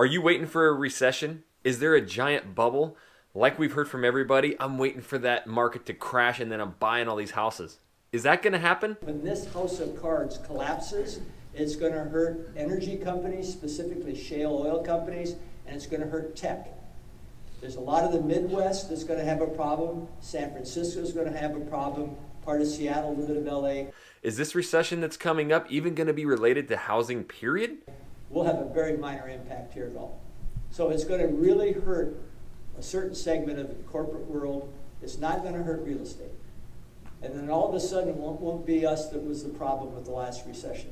Are you waiting for a recession? Is there a giant bubble? Like we've heard from everybody, I'm waiting for that market to crash and then I'm buying all these houses. Is that going to happen? When this house of cards collapses, it's going to hurt energy companies, specifically shale oil companies, and it's going to hurt tech. There's a lot of the Midwest that's going to have a problem. San Francisco is going to have a problem. Part of Seattle, a little bit of LA. Is this recession that's coming up even going to be related to housing, period? We'll have a very minor impact here at all. So it's going to really hurt a certain segment of the corporate world. It's not going to hurt real estate. And then all of a sudden, it won't be us that was the problem with the last recession.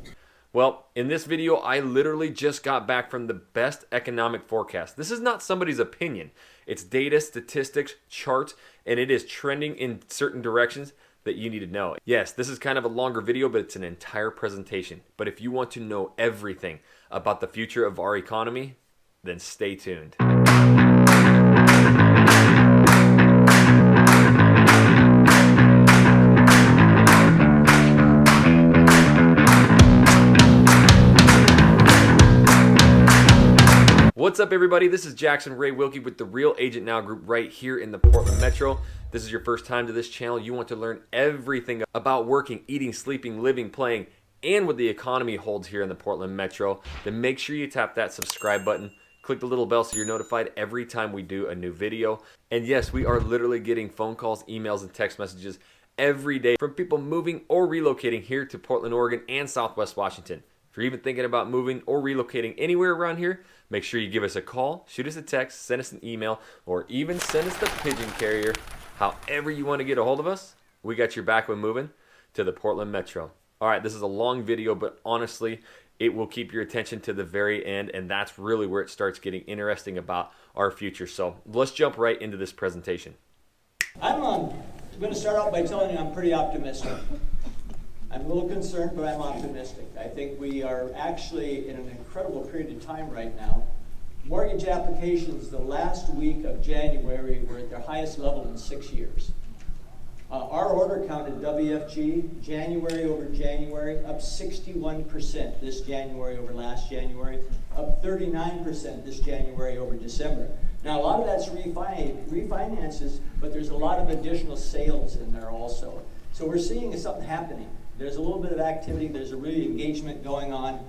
Well, in this video, I literally just got back from the best economic forecast. This is not somebody's opinion. It's data, statistics, charts, and it is trending in certain directions that you need to know. Yes, this is kind of a longer video, but it's an entire presentation. But if you want to know everything about the future of our economy, then stay tuned. What's up, everybody? This is Jackson Ray Wilkey with the Real Agent Now Group right here in the Portland Metro. This is your first time to this channel. You want to learn everything about working, eating, sleeping, living, playing, and what the economy holds here in the Portland Metro. Then make sure you tap that subscribe button. Click the little bell so you're notified every time we do a new video. And yes, we are literally getting phone calls, emails, and text messages every day from people moving or relocating here to Portland, Oregon, and Southwest Washington. If you're even thinking about moving or relocating anywhere around here, make sure you give us a call, shoot us a text, send us an email, or even send us the pigeon carrier. However you want to get a hold of us, we got your back when moving to the Portland Metro. All right, this is a long video, but honestly, it will keep your attention to the very end, and that's really where it starts getting interesting about our future. So let's jump right into this presentation. I'm going to start out by telling you I'm pretty optimistic. I'm a little concerned, but I'm optimistic. I think we are actually in an incredible period of time right now. Mortgage applications the last week of January were at their highest level in 6 years. Our order count at WFG, January over January, up 61% this January over last January, up 39% this January over December. Now, a lot of that's refinances, but there's a lot of additional sales in there also. So we're seeing something happening. There's a little bit of activity. There's a really engagement going on.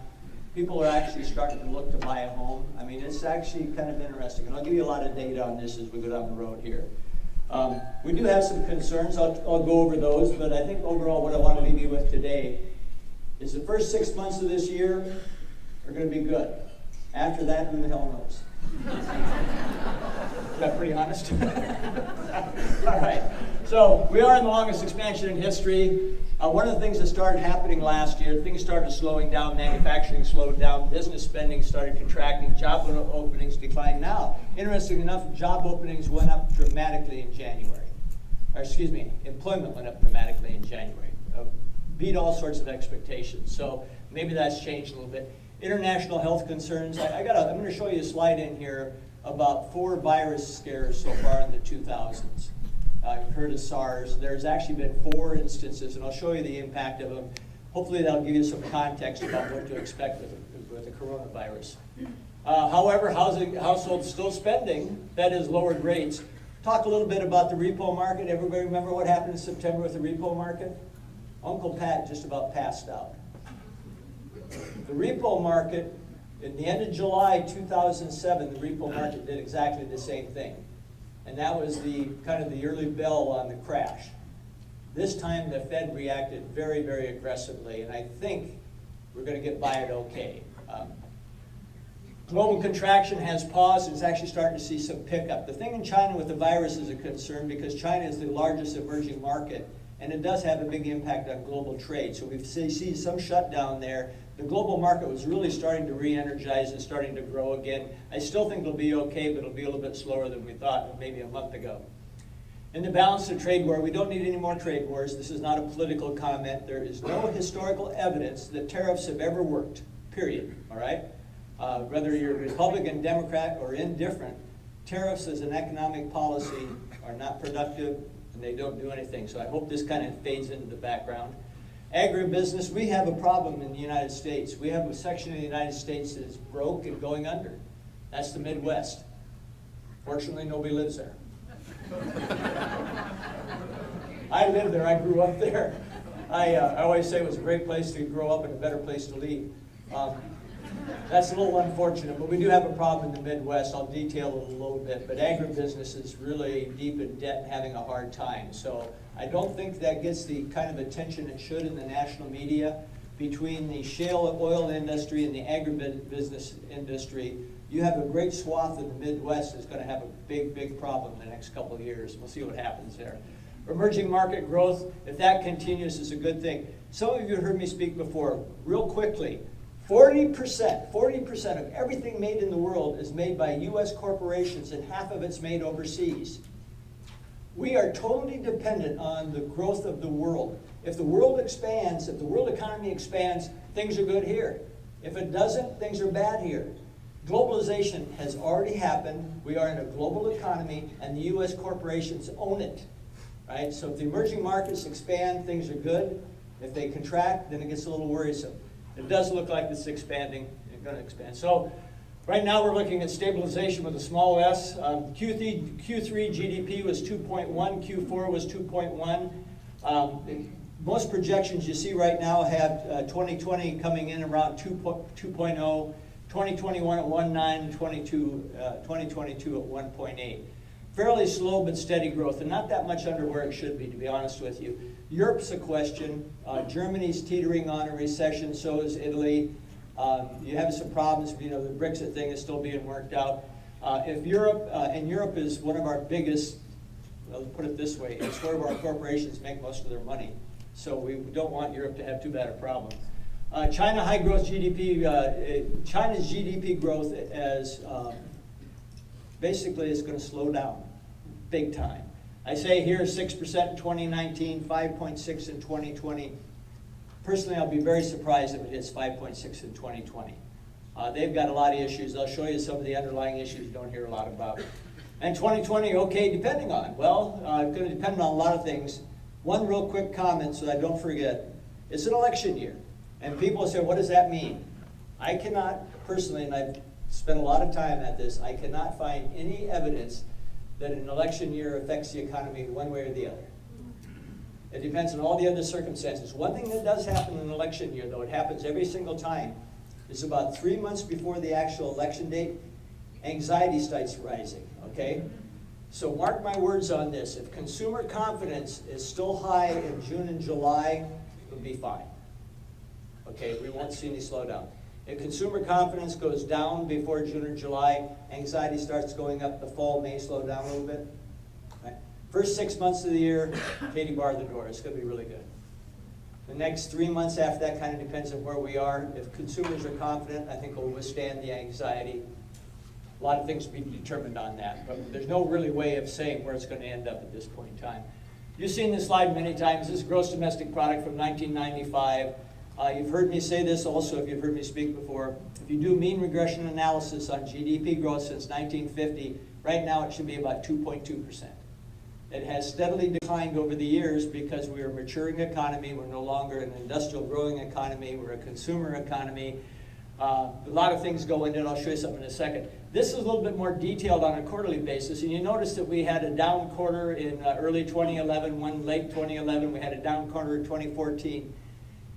People are actually starting to look to buy a home. I mean, it's actually kind of interesting. And I'll give you a lot of data on this as we go down the road here. We do have some concerns. I'll go over those. But I think overall what I want to leave you with today is the first 6 months of this year are going to be good. After that, who the hell knows? Is that pretty honest? All right. So we are in the longest expansion in history. One of the things that started happening last year, things started slowing down, manufacturing slowed down, business spending started contracting, job openings declined. Now, interestingly enough, job openings went up dramatically in January. Or excuse me, employment went up dramatically in January. Beat all sorts of expectations. So maybe that's changed a little bit. International health concerns. I'm going to show you a slide in here about 4 virus scares so far in the 2000s. You've heard of SARS. There's actually been 4 instances, and I'll show you the impact of them. Hopefully that'll give you some context about what to expect with the coronavirus. However, households still spending. Fed has lowered rates. Talk a little bit about the repo market. Everybody remember what happened in September with the repo market? Uncle Pat just about passed out. The repo market, in the end of July 2007, the repo market did exactly the same thing. And that was the kind of the early bell on the crash. This time the Fed reacted very, very aggressively, and I think we're going to get by it okay. Global contraction has paused. It's actually starting to see some pickup. The thing in China with the virus is a concern because China is the largest emerging market, and it does have a big impact on global trade. So we've seen some shutdown there. The global market was really starting to re-energize and starting to grow again. I still think it'll be okay, but it'll be a little bit slower than we thought maybe a month ago. In the balance of trade war, we don't need any more trade wars. This is not a political comment. There is no historical evidence that tariffs have ever worked, period, all right? Whether you're Republican, Democrat, or indifferent, tariffs as an economic policy are not productive and they don't do anything. So I hope this kind of fades into the background. Agribusiness, we have a problem in the United States. We have a section of the United States that is broke and going under. That's the Midwest. Fortunately, nobody lives there. I live there. I grew up there. I always say it was a great place to grow up and a better place to leave. That's a little unfortunate, but we do have a problem in the Midwest. I'll detail it a little bit, but agribusiness is really deep in debt and having a hard time. So I don't think that gets the kind of attention it should in the national media. Between the shale oil industry and the agribusiness industry, you have a great swath of the Midwest that's going to have a big, big problem in the next couple of years. We'll see what happens there. Emerging market growth, if that continues, is a good thing. Some of you have heard me speak before. Real quickly, 40% of everything made in the world is made by U.S. corporations, and half of it's made overseas. We are totally dependent on the growth of the world. If the world expands, if the world economy expands, things are good here. If it doesn't, things are bad here. Globalization has already happened. We are in a global economy, and the U.S. corporations own it. Right? So if the emerging markets expand, things are good. If they contract, then it gets a little worrisome. It does look like it's expanding. It's going to expand. So right now we're looking at stabilization with a small s. Q3 GDP was 2.1. Q4 was 2.1. Most projections you see right now have 2020 coming in around 2.0, 2021 at 1.9, and 2022 at 1.8. Fairly slow but steady growth, and not that much under where it should be, to be honest with you. Europe's a question. Germany's teetering on a recession, so is Italy. You have some problems, the Brexit thing is still being worked out. And Europe is one of our biggest, well, put it this way, it's where our corporations make most of their money. So we don't want Europe to have too bad a problem. China high growth GDP, China's GDP growth as basically is going to slow down big time. I say here 6% in 2019, 5.6 in 2020. Personally, I'll be very surprised if it hits 5.6 in 2020. They've got a lot of issues. I'll show you some of the underlying issues you don't hear a lot about. And 2020, okay, depending on. Well, it's going to depend on a lot of things. One real quick comment so I don't forget. It's an election year. And people say, what does that mean? I cannot, personally, and I've spent a lot of time at this, I cannot find any evidence that an election year affects the economy one way or the other. It depends on all the other circumstances. One thing that does happen in an election year, though, it happens every single time, is about 3 months before the actual election date, anxiety starts rising, okay? So mark my words on this. If consumer confidence is still high in June and July, it'll be fine. Okay, we won't see any slowdown. If consumer confidence goes down before June or July, anxiety starts going up, the fall may slow down a little bit. Right? First 6 months of the year, Katie barred the door. It's going to be really good. The next 3 months after that kind of depends on where we are. If consumers are confident, I think we'll withstand the anxiety. A lot of things will be determined on that, but there's no really way of saying where it's going to end up at this point in time. You've seen this slide many times. This is gross domestic product from 1995. You've heard me say this also if you've heard me speak before. If you do mean regression analysis on GDP growth since 1950, right now it should be about 2.2%. It has steadily declined over the years because we're a maturing economy. We're no longer an industrial growing economy. We're a consumer economy. A lot of things go into it. I'll show you something in a second. This is a little bit more detailed on a quarterly basis, and you notice that we had a down quarter in early 2011, one late 2011. We had a down quarter in 2014.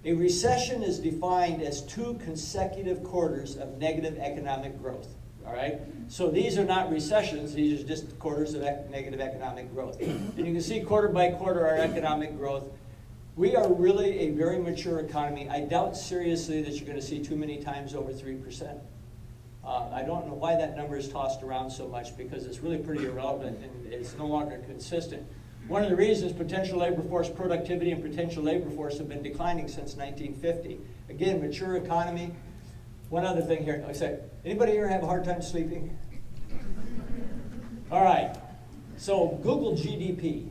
A recession is defined as 2 consecutive quarters of negative economic growth, all right? So these are not recessions, these are just quarters of negative economic growth. And you can see quarter by quarter our economic growth. We are really a very mature economy. I doubt seriously that you're going to see too many times over 3%. I don't know why that number is tossed around so much because it's really pretty irrelevant and it's no longer consistent. One of the reasons potential labor force productivity and potential labor force have been declining since 1950. Again, mature economy. One other thing here. I said, anybody here have a hard time sleeping? All right. So Google GDP.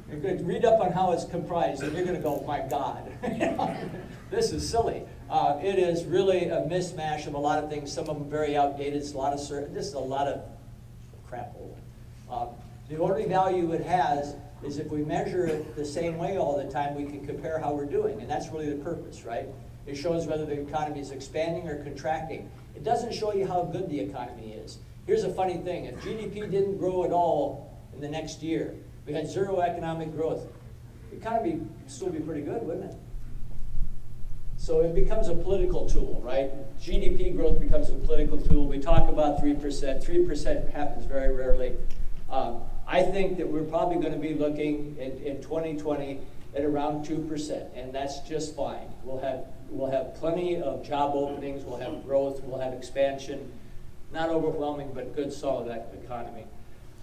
You're going to read up on how it's comprised, and you're going to go, my God, this is silly. It is really a mismatch of a lot of things. Some of them very outdated. It's a lot of this is a lot of crap. The only value it has is if we measure it the same way all the time, we can compare how we're doing, and that's really the purpose, right? It shows whether the economy is expanding or contracting. It doesn't show you how good the economy is. Here's a funny thing. If GDP didn't grow at all in the next year, we had zero economic growth, the economy would still be pretty good, wouldn't it? So it becomes a political tool, right? GDP growth becomes a political tool. We talk about 3%. 3% happens very rarely. I think that we're probably going to be looking in 2020 at around 2%, and that's just fine. We'll have plenty of job openings, we'll have growth, we'll have expansion. Not overwhelming, but good, solid economy.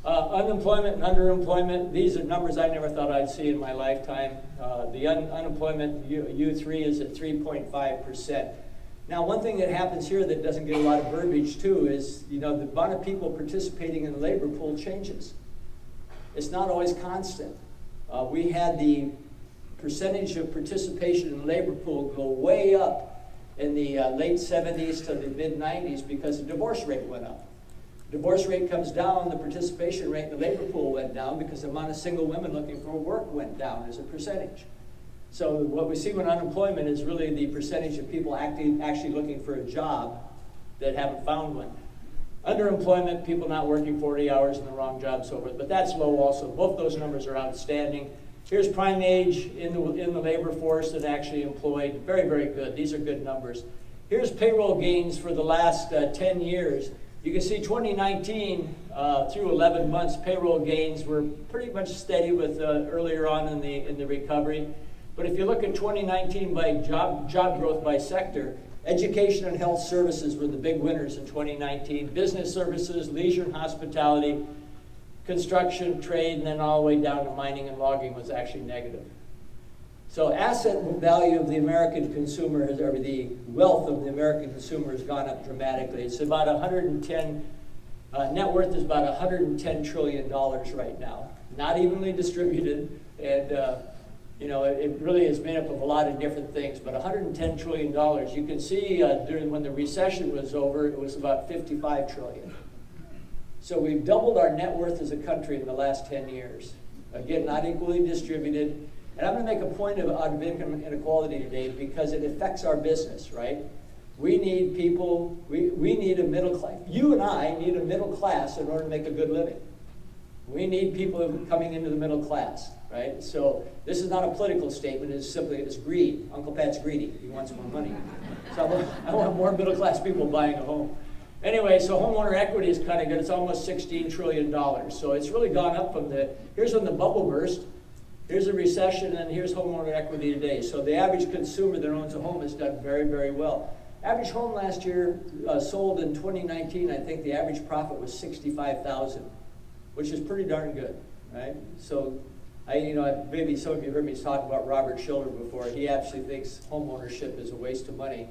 Unemployment and underemployment, these are numbers I never thought I'd see in my lifetime. The unemployment, U3, is at 3.5%. Now, one thing that happens here that doesn't get a lot of verbiage too is, the amount of people participating in the labor pool changes. It's not always constant. We had the percentage of participation in the labor pool go way up in the late 70s to the mid 90s because the divorce rate went up. Divorce rate comes down, the participation rate in the labor pool went down because the amount of single women looking for work went down as a percentage. So what we see with unemployment is really the percentage of people actually looking for a job that haven't found one. Underemployment, people not working 40 hours in the wrong job, so forth, but that's low also. Both those numbers are outstanding. Here's prime age in the labor force and actually employed. Very, very good. These are good numbers. Here's payroll gains for the last 10 years. You can see 2019 through 11 months, payroll gains were pretty much steady with earlier on in the recovery. But if you look at 2019 by job growth by sector, education and health services were the big winners in 2019. Business services, leisure and hospitality, construction, trade, and then all the way down to mining and logging was actually negative. So asset value of the American consumer, or the wealth of the American consumer, has gone up dramatically. It's about 110, net worth is about $110 trillion right now. Not evenly distributed, and it really is made up of a lot of different things, but $110 trillion. You can see when the recession was over, it was about $55 trillion. So we've doubled our net worth as a country in the last 10 years. Again, not equally distributed. And I'm going to make a point out of income inequality today because it affects our business, right? We need people, we need a middle class. You and I need a middle class in order to make a good living. We need people coming into the middle class, right? So this is not a political statement, it's greed. Uncle Pat's greedy, he wants more money. So I want more middle class people buying a home. Anyway, so homeowner equity is kind of good. It's almost $16 trillion. So it's really gone up from here's when the bubble burst, here's a recession, and here's homeowner equity today. So the average consumer that owns a home has done very, very well. Average home last year sold in 2019, I think the average profit was $65,000, which is pretty darn good, right? So maybe some of you heard me talk about Robert Schiller before. He actually thinks home ownership is a waste of money.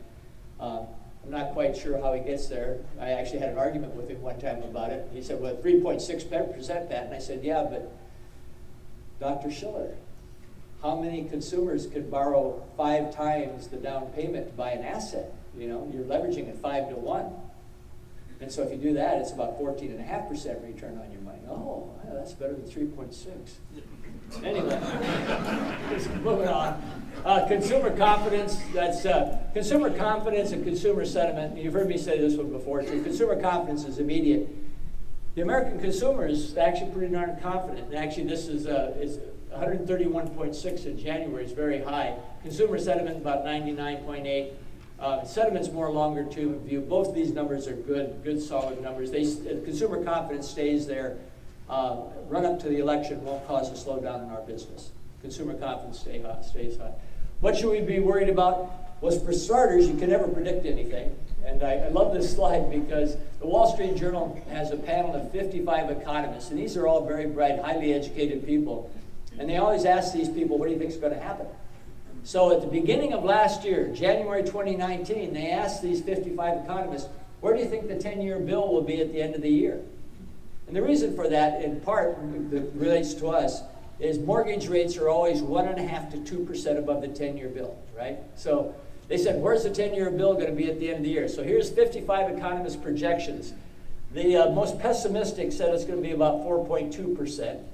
I'm not quite sure how he gets there. I actually had an argument with him one time about it. He said, well, 3.6% that. And I said, yeah, but Dr. Schiller, how many consumers could borrow 5 times the down payment to buy an asset? You're leveraging it 5 to 1. And so if you do that, it's about 14.5% return on your money. Oh, yeah, that's better than 3.6. Anyway, just moving on. Consumer confidence, that's consumer confidence and consumer sentiment. You've heard me say this one before too. Consumer confidence is immediate. The American consumer is actually pretty darn confident. And actually, this is 131.6 in January. It's very high. Consumer sentiment about 99.8. Sentiment's more longer term view. Both of these numbers are good solid numbers. Consumer confidence stays there. Run up to the election won't cause a slowdown in our business. Consumer confidence stays high. What should we be worried about? Well, for starters, you can never predict anything. And I love this slide because the Wall Street Journal has a panel of 55 economists, and these are all very bright, highly educated people. And they always ask these people, what do you think is going to happen? So at the beginning of last year, January 2019, they asked these 55 economists, where do you think the 10-year bill will be at the end of the year? And the reason for that, in part, that relates to us, is mortgage rates are always 1.5% to 2% above the 10-year bill, right? So they said, where's the 10-year bill going to be at the end of the year? So here's 55 economists' projections. The most pessimistic said it's going to be about 4.2%.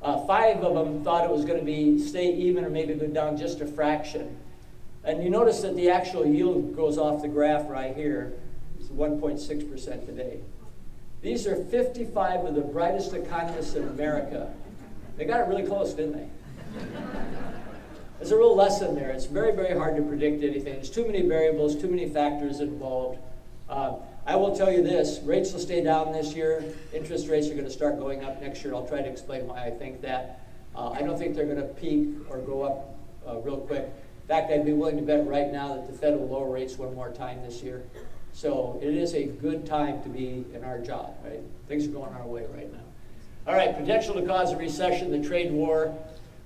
5 of them thought it was going to stay even or maybe go down just a fraction. And you notice that the actual yield goes off the graph right here. So 1.6% today. These are 55 of the brightest economists in America. They got it really close, didn't they? There's a real lesson there. It's very, very hard to predict anything. There's too many variables, too many factors involved. I will tell you this, rates will stay down this year. Interest rates are going to start going up next year. I'll try to explain why I think that. I don't think they're going to peak or go up real quick. In fact, I'd be willing to bet right now that the Fed will lower rates one more time this year. So it is a good time to be in our job, right? Things are going our way right now. All right, potential to cause a recession, the trade war,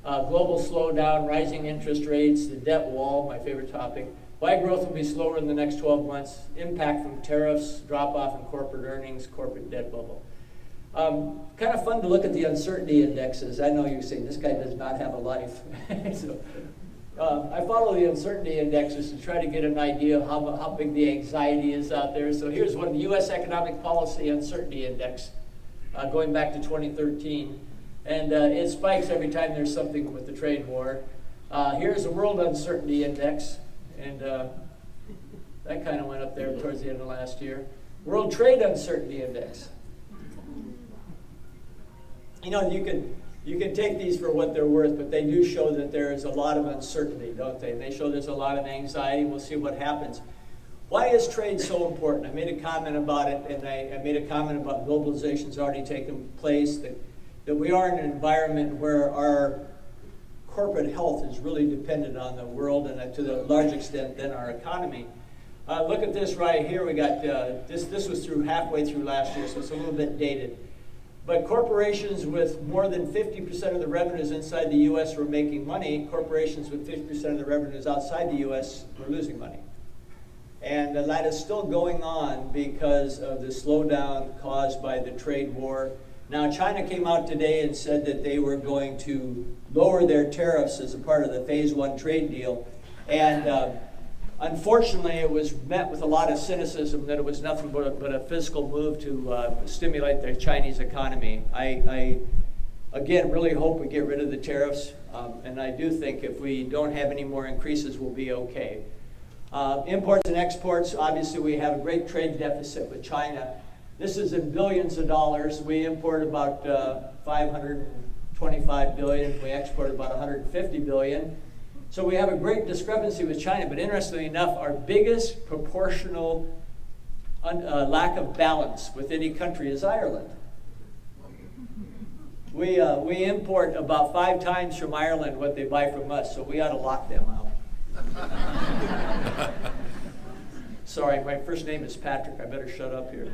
global slowdown, rising interest rates, the debt wall, my favorite topic. Why growth will be slower in the next 12 months, impact from tariffs, drop off in corporate earnings, corporate debt bubble. Kind of fun to look at the uncertainty indexes. I know you say, this guy does not have a life. So, I follow the uncertainty indexes to try to get an idea of how big the anxiety is out there. So here's one, the U.S. Economic Policy Uncertainty Index, going back to 2013. And it spikes every time there's something with the trade war. Here's the World Uncertainty Index. And that kind of went up there towards the end of last year. World Trade Uncertainty Index. You know, you can take these for what they're worth, but they do show that there is a lot of uncertainty, don't they? And they show there's a lot of anxiety. We'll see what happens. Why is trade so important? I made a comment about it, and I made a comment about globalization's already taken place, that we are in an environment where our corporate health is really dependent on the world and to the large extent then our economy. Look at this right here. We got this was through halfway through last year, so it's a little bit dated. But corporations with more than 50% of the revenues inside the U.S. were making money. Corporations with 50% of the revenues outside the U.S. were losing money. And that is still going on because of the slowdown caused by the trade war. Now, China came out today and said that they were going to lower their tariffs as a part of the Phase 1 trade deal. And unfortunately, it was met with a lot of cynicism that it was nothing but a fiscal move to stimulate the Chinese economy. I again, really hope we get rid of the tariffs. And I do think if we don't have any more increases, we'll be okay. Imports and exports, obviously we have a great trade deficit with China. This is in billions of dollars. We import about 525 billion. We export about 150 billion. So we have a great discrepancy with China. But interestingly enough, our biggest proportional lack of balance with any country is Ireland. We import about 5 times from Ireland what they buy from us, so we ought to lock them out. Sorry, my first name is Patrick. I better shut up here.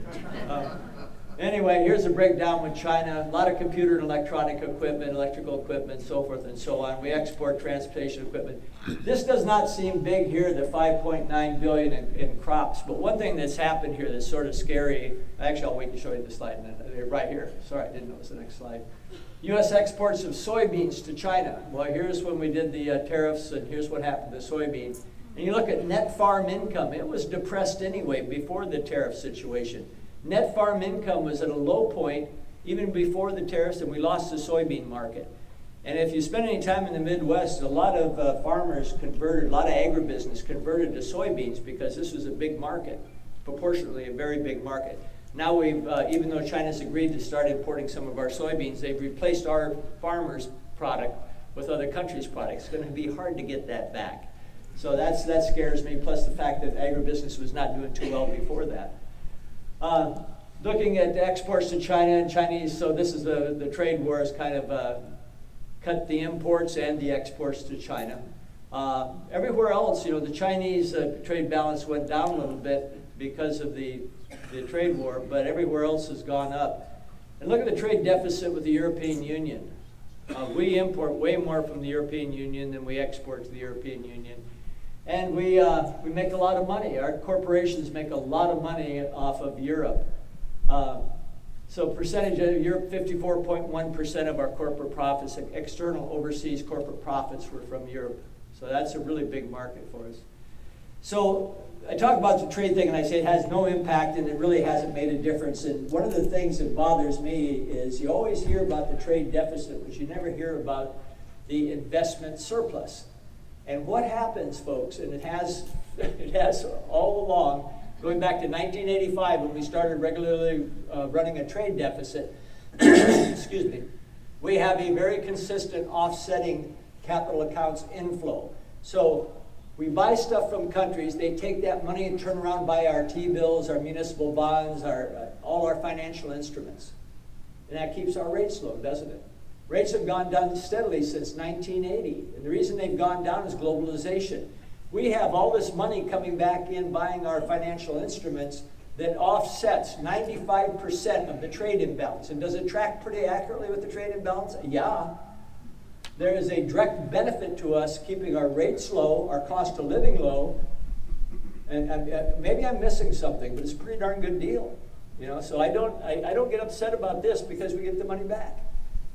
Anyway, here's a breakdown with China. A lot of computer and electronic equipment, electrical equipment, so forth and so on. We export transportation equipment. This does not seem big here, the 5.9 billion in crops. But one thing that's happened here that's sort of scary, actually I'll wait to show you the slide right here. Sorry, I didn't know it was the next slide. U.S. exports of soybeans to China. Well, here's when we did the tariffs, and here's what happened to soybeans. And you look at net farm income. It was depressed anyway before the tariff situation. Net farm income was at a low point even before the tariffs, and we lost the soybean market. And if you spend any time in the Midwest, a lot of farmers converted, a lot of agribusiness converted to soybeans because this was a big market, proportionately a very big market. Now we've, even though China's agreed to start importing some of our soybeans, they've replaced our farmers' product with other countries' products. It's going to be hard to get that back. So that scares me, plus the fact that agribusiness was not doing too well before that. Looking at exports to China and Chinese, so this is the trade war has kind of cut the imports and the exports to China. Everywhere else, the Chinese trade balance went down a little bit because of the trade war, but everywhere else has gone up. And look at the trade deficit with the European Union. We import way more from the European Union than we export to the European Union. And we make a lot of money. Our corporations make a lot of money off of Europe. So percentage of Europe, 54.1% of our corporate profits, external overseas corporate profits were from Europe. So that's a really big market for us. So I talk about the trade thing and I say it has no impact and it really hasn't made a difference. And one of the things that bothers me is you always hear about the trade deficit, but you never hear about the investment surplus. And what happens, folks, and it has all along, Going back to 1985 when we started regularly running a trade deficit, excuse me, we have a very consistent offsetting capital accounts inflow. So we buy stuff from countries, they take that money and turn around and buy our T-bills, our municipal bonds, all our financial instruments. And that keeps our rates low, doesn't it? Rates have gone down steadily since 1980. And the reason they've gone down is globalization. We have all this money coming back in buying our financial instruments that offsets 95% of the trade imbalance. And does it track pretty accurately with the trade imbalance? Yeah. There is a direct benefit to us keeping our rates low, our cost of living low, and maybe I'm missing something, but it's a pretty darn good deal. You know, so I don't get upset about this because we get the money back.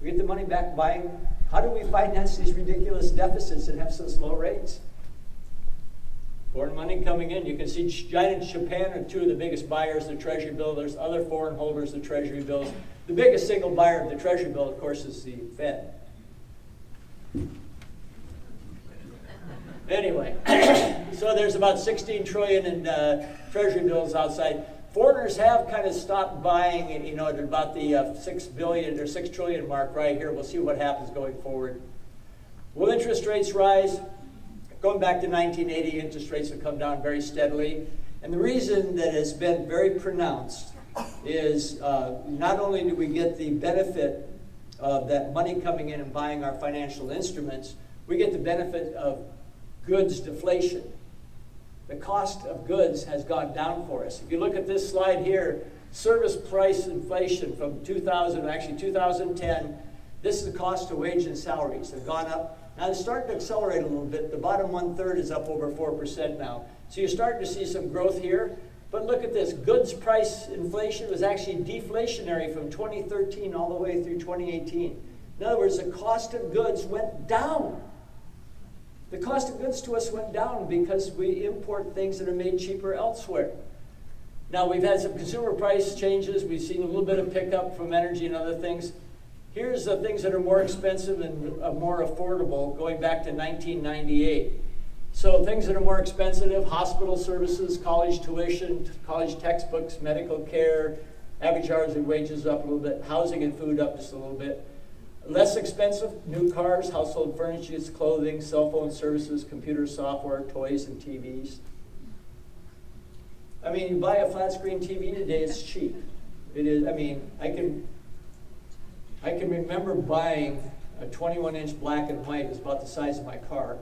We get the money back buying. How do we finance these ridiculous deficits that have such low rates? Foreign money coming in. You can see China and Japan are two of the biggest buyers of the Treasury bill. There's other foreign holders of Treasury bills. The biggest single buyer of the Treasury bill, of course, is the Fed. Anyway, so there's about 16 trillion in Treasury bills outside. Foreigners have kind of stopped buying, you know, at about the 6 billion or 6 trillion mark right here. We'll see what happens going forward. Will interest rates rise? Going back to 1980, interest rates have come down very steadily. And the reason that it's been very pronounced is not only do we get the benefit of that money coming in and buying our financial instruments, we get the benefit of goods deflation. The cost of goods has gone down for us. If you look at this slide here, service price inflation from 2010, this is the cost of wage and salaries have gone up. Now they're starting to accelerate a little bit. The bottom 1/3 is up over 4% now. So you're starting to see some growth here. But look at this, goods price inflation was actually deflationary from 2013 all the way through 2018. In other words, the cost of goods went down. The cost of goods to us went down because we import things that are made cheaper elsewhere. Now we've had some consumer price changes. We've seen a little bit of pickup from energy and other things. Here's the things that are more expensive and more affordable going back to 1998. So things that are more expensive, hospital services, college tuition, college textbooks, medical care, average hourly wages up a little bit, housing and food up just a little bit. Less expensive, new cars, household furniture, clothing, cell phone services, computer software, toys, and TVs. I mean, you buy a flat screen TV today, it's cheap. It is, I mean, I can remember buying a 21-inch black and white. It was about the size of my car.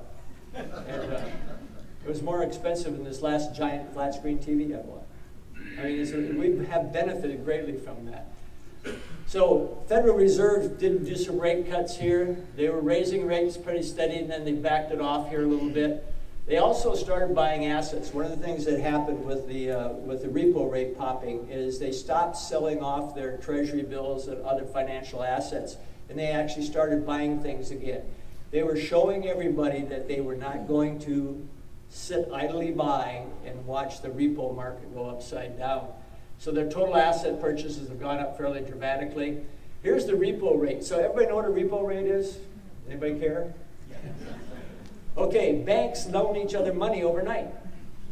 And it was more expensive than this last giant flat screen TV I bought. I mean, we have benefited greatly from that. So Federal Reserve did do some rate cuts here. They were raising rates pretty steady, and then they backed it off here a little bit. They also started buying assets. One of the things that happened with the repo rate popping is they stopped selling off their treasury bills and other financial assets, and they actually started buying things again. They were showing everybody that they were not going to sit idly by and watch the repo market go upside down. So their total asset purchases have gone up fairly dramatically. Here's the repo rate. So everybody know what a repo rate is? Anybody care? Okay, banks loan each other money overnight,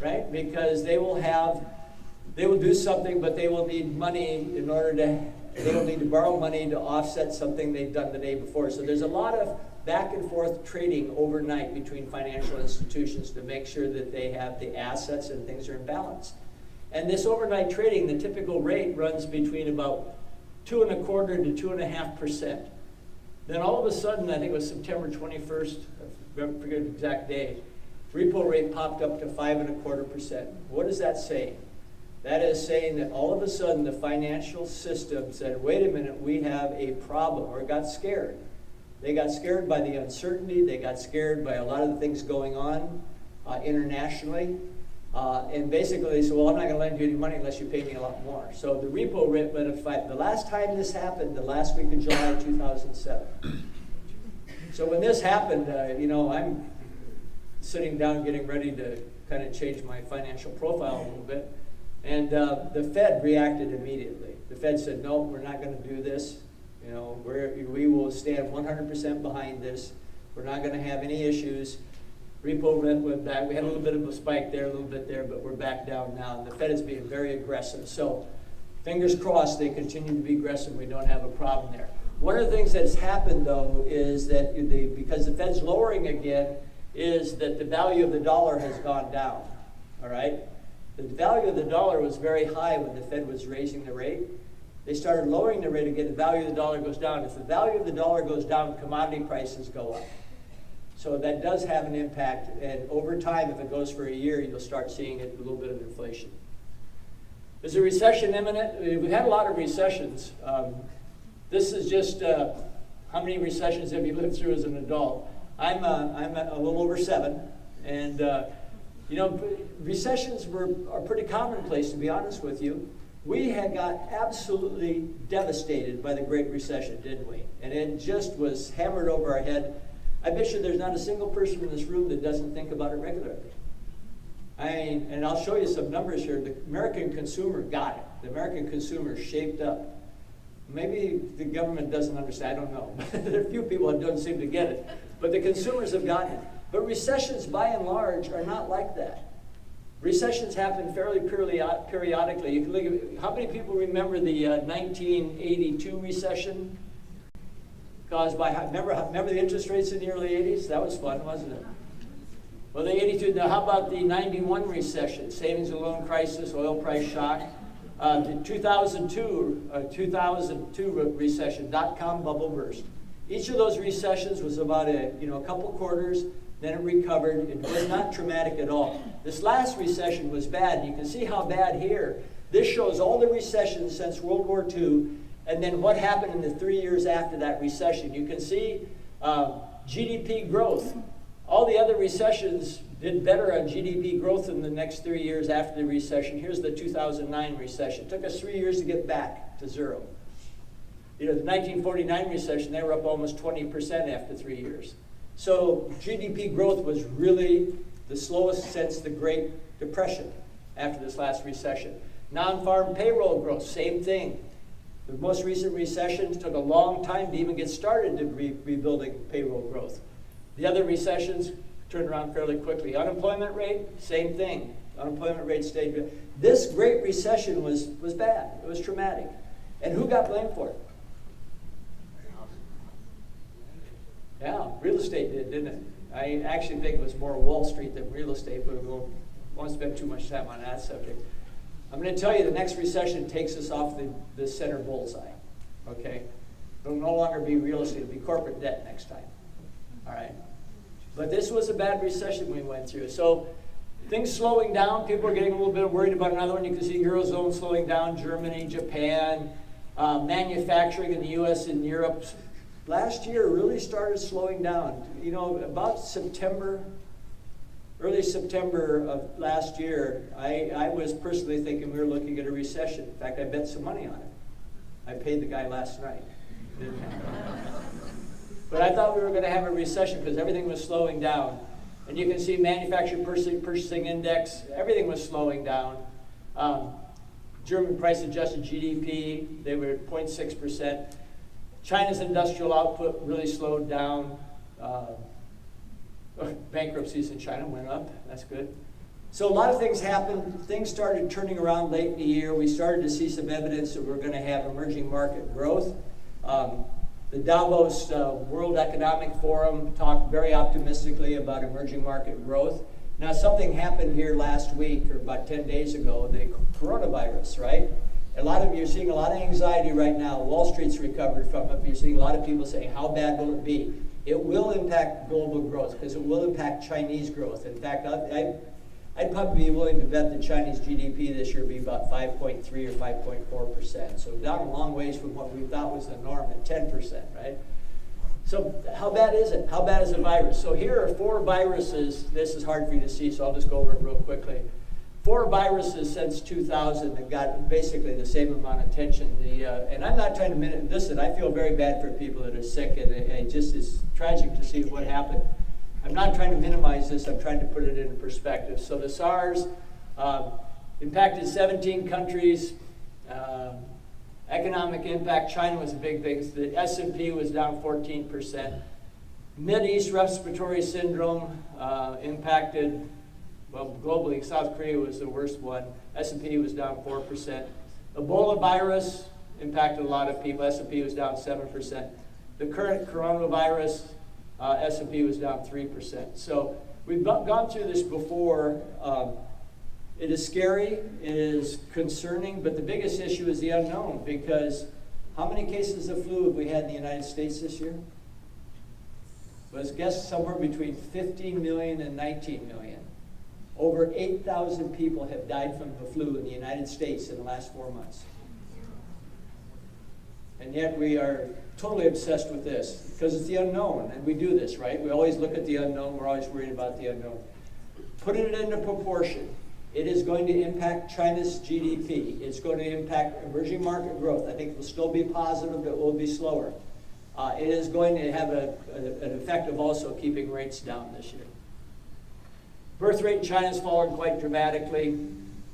right? Because they will do something, but they will need money they will need to borrow money to offset something they've done the day before. So there's a lot of back and forth trading overnight between financial institutions to make sure that they have the assets and things are in balance. And this overnight trading, the typical rate runs between about 2.25% to 2.5%. Then all of a sudden, I think it was September 21st, I forget the exact day, repo rate popped up to 5.25%. What does that say? That is saying that all of a sudden the financial system said, wait a minute, we have a problem, or got scared. They got scared by the uncertainty. They got scared by a lot of the things going on internationally. And basically they said, well, I'm not going to lend you any money unless you pay me a lot more. So the repo rate went up 5. The last time this happened, the last week of July 2007. So when this happened, I'm sitting down getting ready to kind of change my financial profile a little bit. And the Fed reacted immediately. The Fed said, no, we're not going to do this. We will stand 100% behind this. We're not going to have any issues. Repo Rate went back. We had a little bit of a spike there, a little bit there, but we're back down now. And the Fed is being very aggressive. So fingers crossed they continue to be aggressive. We don't have a problem there. One of the things that's happened, though, is that because the Fed's lowering again, is that the value of the dollar has gone down. All right? The value of the dollar was very high when the Fed was raising the rate. They started lowering the rate again, the value of the dollar goes down. If the value of the dollar goes down, commodity prices go up. So that does have an impact, and over time, if it goes for a year, you'll start seeing a little bit of inflation. Is a recession imminent? We've had a lot of recessions. This is just how many recessions have you lived through as an adult? I'm a little over 7, and you know, recessions are pretty commonplace, to be honest with you. We had got absolutely devastated by the Great Recession, didn't we? And it just was hammered over our head. I bet you there's not a single person in this room that doesn't think about it regularly. I mean, and I'll show you some numbers here. The American consumer got it. The American consumer shaped up. Maybe the government doesn't understand, I don't know. There are a few people that don't seem to get it. But the consumers have gotten it. But recessions, by and large, are not like that. Recessions happen fairly periodically. You can look at, how many people remember the 1982 recession caused by, remember the interest rates in the early 80s? That was fun, wasn't it? Well, the 82, now how about the 91 recession, savings and loan crisis, oil price shock? The 2002 recession, dot-com bubble burst. Each of those recessions was about a couple quarters, then it recovered. It was not traumatic at all. This last recession was bad. You can see how bad here. This shows all the recessions since World War II, and then what happened in the 3 years after that recession. You can see GDP growth. All the other recessions did better on GDP growth in the next 3 years after the recession. Here's the 2009 recession. It took us 3 years to get back to zero. You know, the 1949 recession, they were up almost 20% after 3 years. So GDP growth was really the slowest since the Great Depression after this last recession. Non-farm payroll growth, same thing. The most recent recession took a long time to even get started to rebuilding payroll growth. The other recessions turned around fairly quickly. Unemployment rate, same thing. Unemployment rate stayed good. This Great Recession was bad. It was traumatic. And who got blamed for it? Yeah, real estate did, didn't it? I actually think it was more Wall Street than real estate, but we won't spend too much time on that subject. I'm going to tell you the next recession takes us off the center bullseye, okay? It'll no longer be real estate, it'll be corporate debt next time, all right? But this was a bad recession we went through. So things slowing down, people are getting a little bit worried about another one. You can see Eurozone slowing down, Germany, Japan, manufacturing in the US and Europe. Last year really started slowing down. You know, about September, early September of last year, I was personally thinking we were looking at a recession. In fact, I bet some money on it. I paid the guy last night. But I thought we were going to have a recession because everything was slowing down. And you can see manufacturing purchasing index, everything was slowing down. German price adjusted GDP, they were at 0.6%. China's industrial output really slowed down. Bankruptcies in China went up. That's good. So a lot of things happened. Things started turning around late in the year. We started to see some evidence that we're going to have emerging market growth. The Davos World Economic Forum talked very optimistically about emerging market growth. Now, something happened here last week, or about 10 days ago, the coronavirus, right? You're seeing a lot of anxiety right now. Wall Street's recovered from it. You're seeing a lot of people saying, how bad will it be? It will impact global growth because it will impact Chinese growth. In fact, I'd probably be willing to bet that Chinese GDP this year will be about 5.3 or 5.4%. So down a long ways from what we thought was the norm at 10%, right? So how bad is it? How bad is the virus? So here are 4 viruses. This is hard for you to see, so I'll just go over it real quickly. 4 viruses since 2000 that got basically the same amount of attention. And I'm not trying to listen, I feel very bad for people that are sick, and it just is tragic to see what happened. I'm not trying to minimize this, I'm trying to put it into perspective. So the SARS impacted 17 countries. Economic impact, China was a big thing. The S&P was down 14%. Mideast respiratory syndrome impacted, well, globally, South Korea was the worst one. S&P was down 4%. Ebola virus impacted a lot of people. S&P was down 7%. The current coronavirus, S&P was down 3%. So we've gone through this before. It is scary, it is concerning, but the biggest issue is the unknown, because how many cases of flu have we had in the United States this year? Let's guess somewhere between 15 million and 19 million. Over 8,000 people have died from the flu in the United States in the last 4 months. And yet we are totally obsessed with this, because it's the unknown, and we do this, right? We always look at the unknown, we're always worried about the unknown. Putting it into proportion, it is going to impact China's GDP. It's going to impact emerging market growth. I think it will still be positive, but it will be slower. It is going to have an effect of also keeping rates down this year. Birth rate in China has fallen quite dramatically.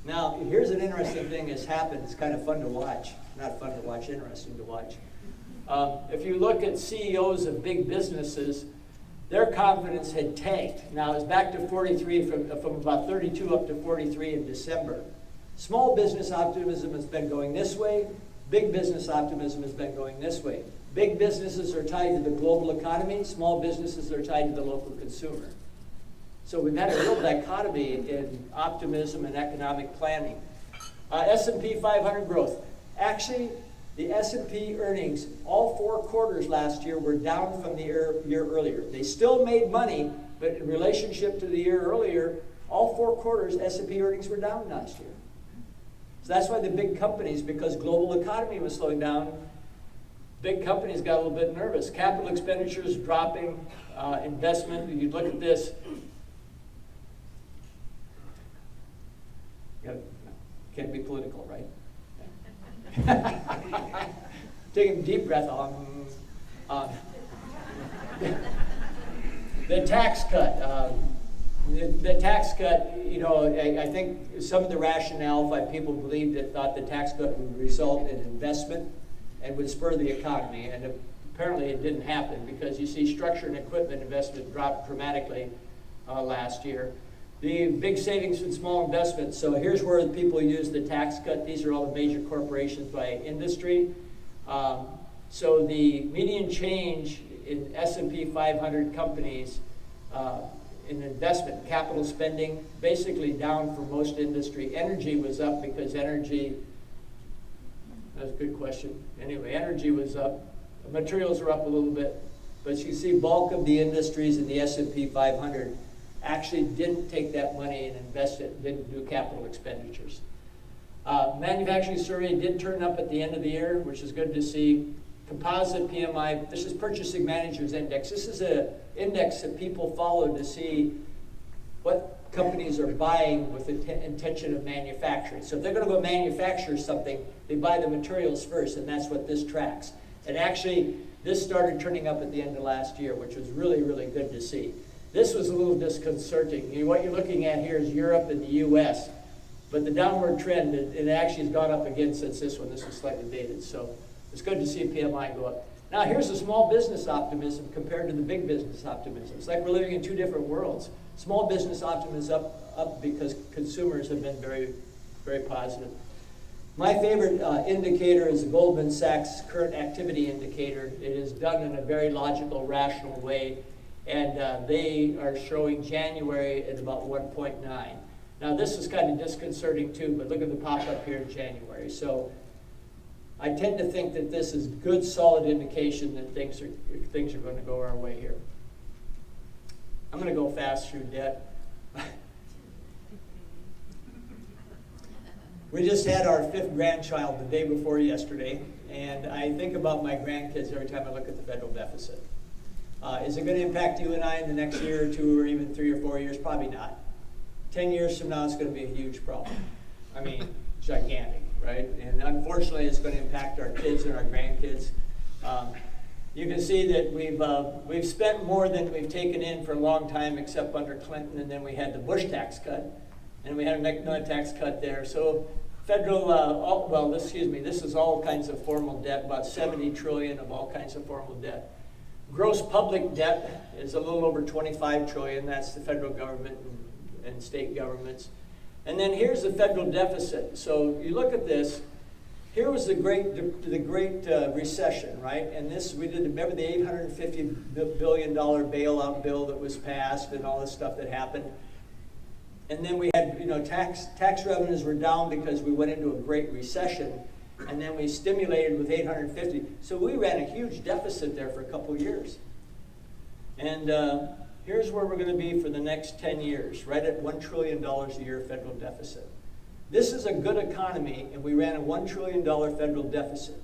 Now, here's an interesting thing that's happened. It's kind of fun to watch. Not fun to watch, interesting to watch. If you look at CEOs of big businesses, their confidence had tanked. Now, it's back to 43, from about 32 up to 43 in December. Small business optimism has been going this way. Big business optimism has been going this way. Big businesses are tied to the global economy. Small businesses are tied to the local consumer. So we've had a real dichotomy in optimism and economic planning. S&P 500 growth. Actually, the S&P earnings, all 4 quarters last year, were down from the year earlier. They still made money, but in relationship to the year earlier, all 4 quarters, S&P earnings were down last year. So that's why the big companies, because global economy was slowing down, big companies got a little bit nervous. Capital expenditures dropping, investment. You look at this. Can't be political, right? Taking a deep breath the tax cut. The tax cut, you know, I think some of the rationale why people thought the tax cut would result in investment and would spur the economy, and apparently it didn't happen, because you see structure and equipment investment dropped dramatically last year. The big savings in small investments. So here's where people use the tax cut. These are all the major corporations by industry. So the median change in S&P 500 companies in investment, capital spending, basically down for most industry. Energy was up because energy, that's a good question. Anyway, energy was up. Materials were up a little bit. But you see bulk of the industries in the S&P 500 actually didn't take that money and invest it, didn't do capital expenditures. Manufacturing survey did turn up at the end of the year, which is good to see. Composite PMI, this is Purchasing Managers Index. This is an index that people follow to see what companies are buying with the intention of manufacturing. So if they're going to go manufacture something, they buy the materials first, and that's what this tracks. And actually, this started turning up at the end of last year, which was really, really good to see. This was a little disconcerting. What you're looking at here is Europe and the U.S., but the downward trend, it actually has gone up again since this one. This was slightly dated, so it's good to see PMI go up. Now, here's the small business optimism compared to the big business optimism. It's like we're living in 2 different worlds. Small business optimism up because consumers have been very, very positive. My favorite indicator is the Goldman Sachs Current Activity Indicator. It is done in a very logical, rational way. And they are showing January at about 1.9. Now, this is kind of disconcerting too, but look at the pop-up here in January. So I tend to think that this is good, solid indication that things are going to go our way here. I'm going to go fast through debt. We just had our 5th grandchild the day before yesterday, and I think about my grandkids every time I look at the federal deficit. Is it going to impact you and I in the next year or 2 or even 3 or 4 years? Probably not. 10 years from now, it's going to be a huge problem. I mean, gigantic, right? And unfortunately, it's going to impact our kids and our grandkids. You can see that we've spent more than we've taken in for a long time, except under Clinton, and then we had the Bush tax cut, and we had another tax cut there. So federal, this is all kinds of formal debt, about $70 trillion of all kinds of formal debt. Gross public debt is a little over 25 trillion. That's the federal government and state governments. And then here's the federal deficit. So you look at this. Here was the great recession, right? And this, we did, remember the $850 billion bailout bill that was passed and all this stuff that happened. And then we had, tax revenues were down because we went into a great recession. And then we stimulated with 850. So we ran a huge deficit there for a couple of years. And here's where we're going to be for the next 10 years, right at $1 trillion a year federal deficit. This is a good economy, and we ran a $1 trillion federal deficit.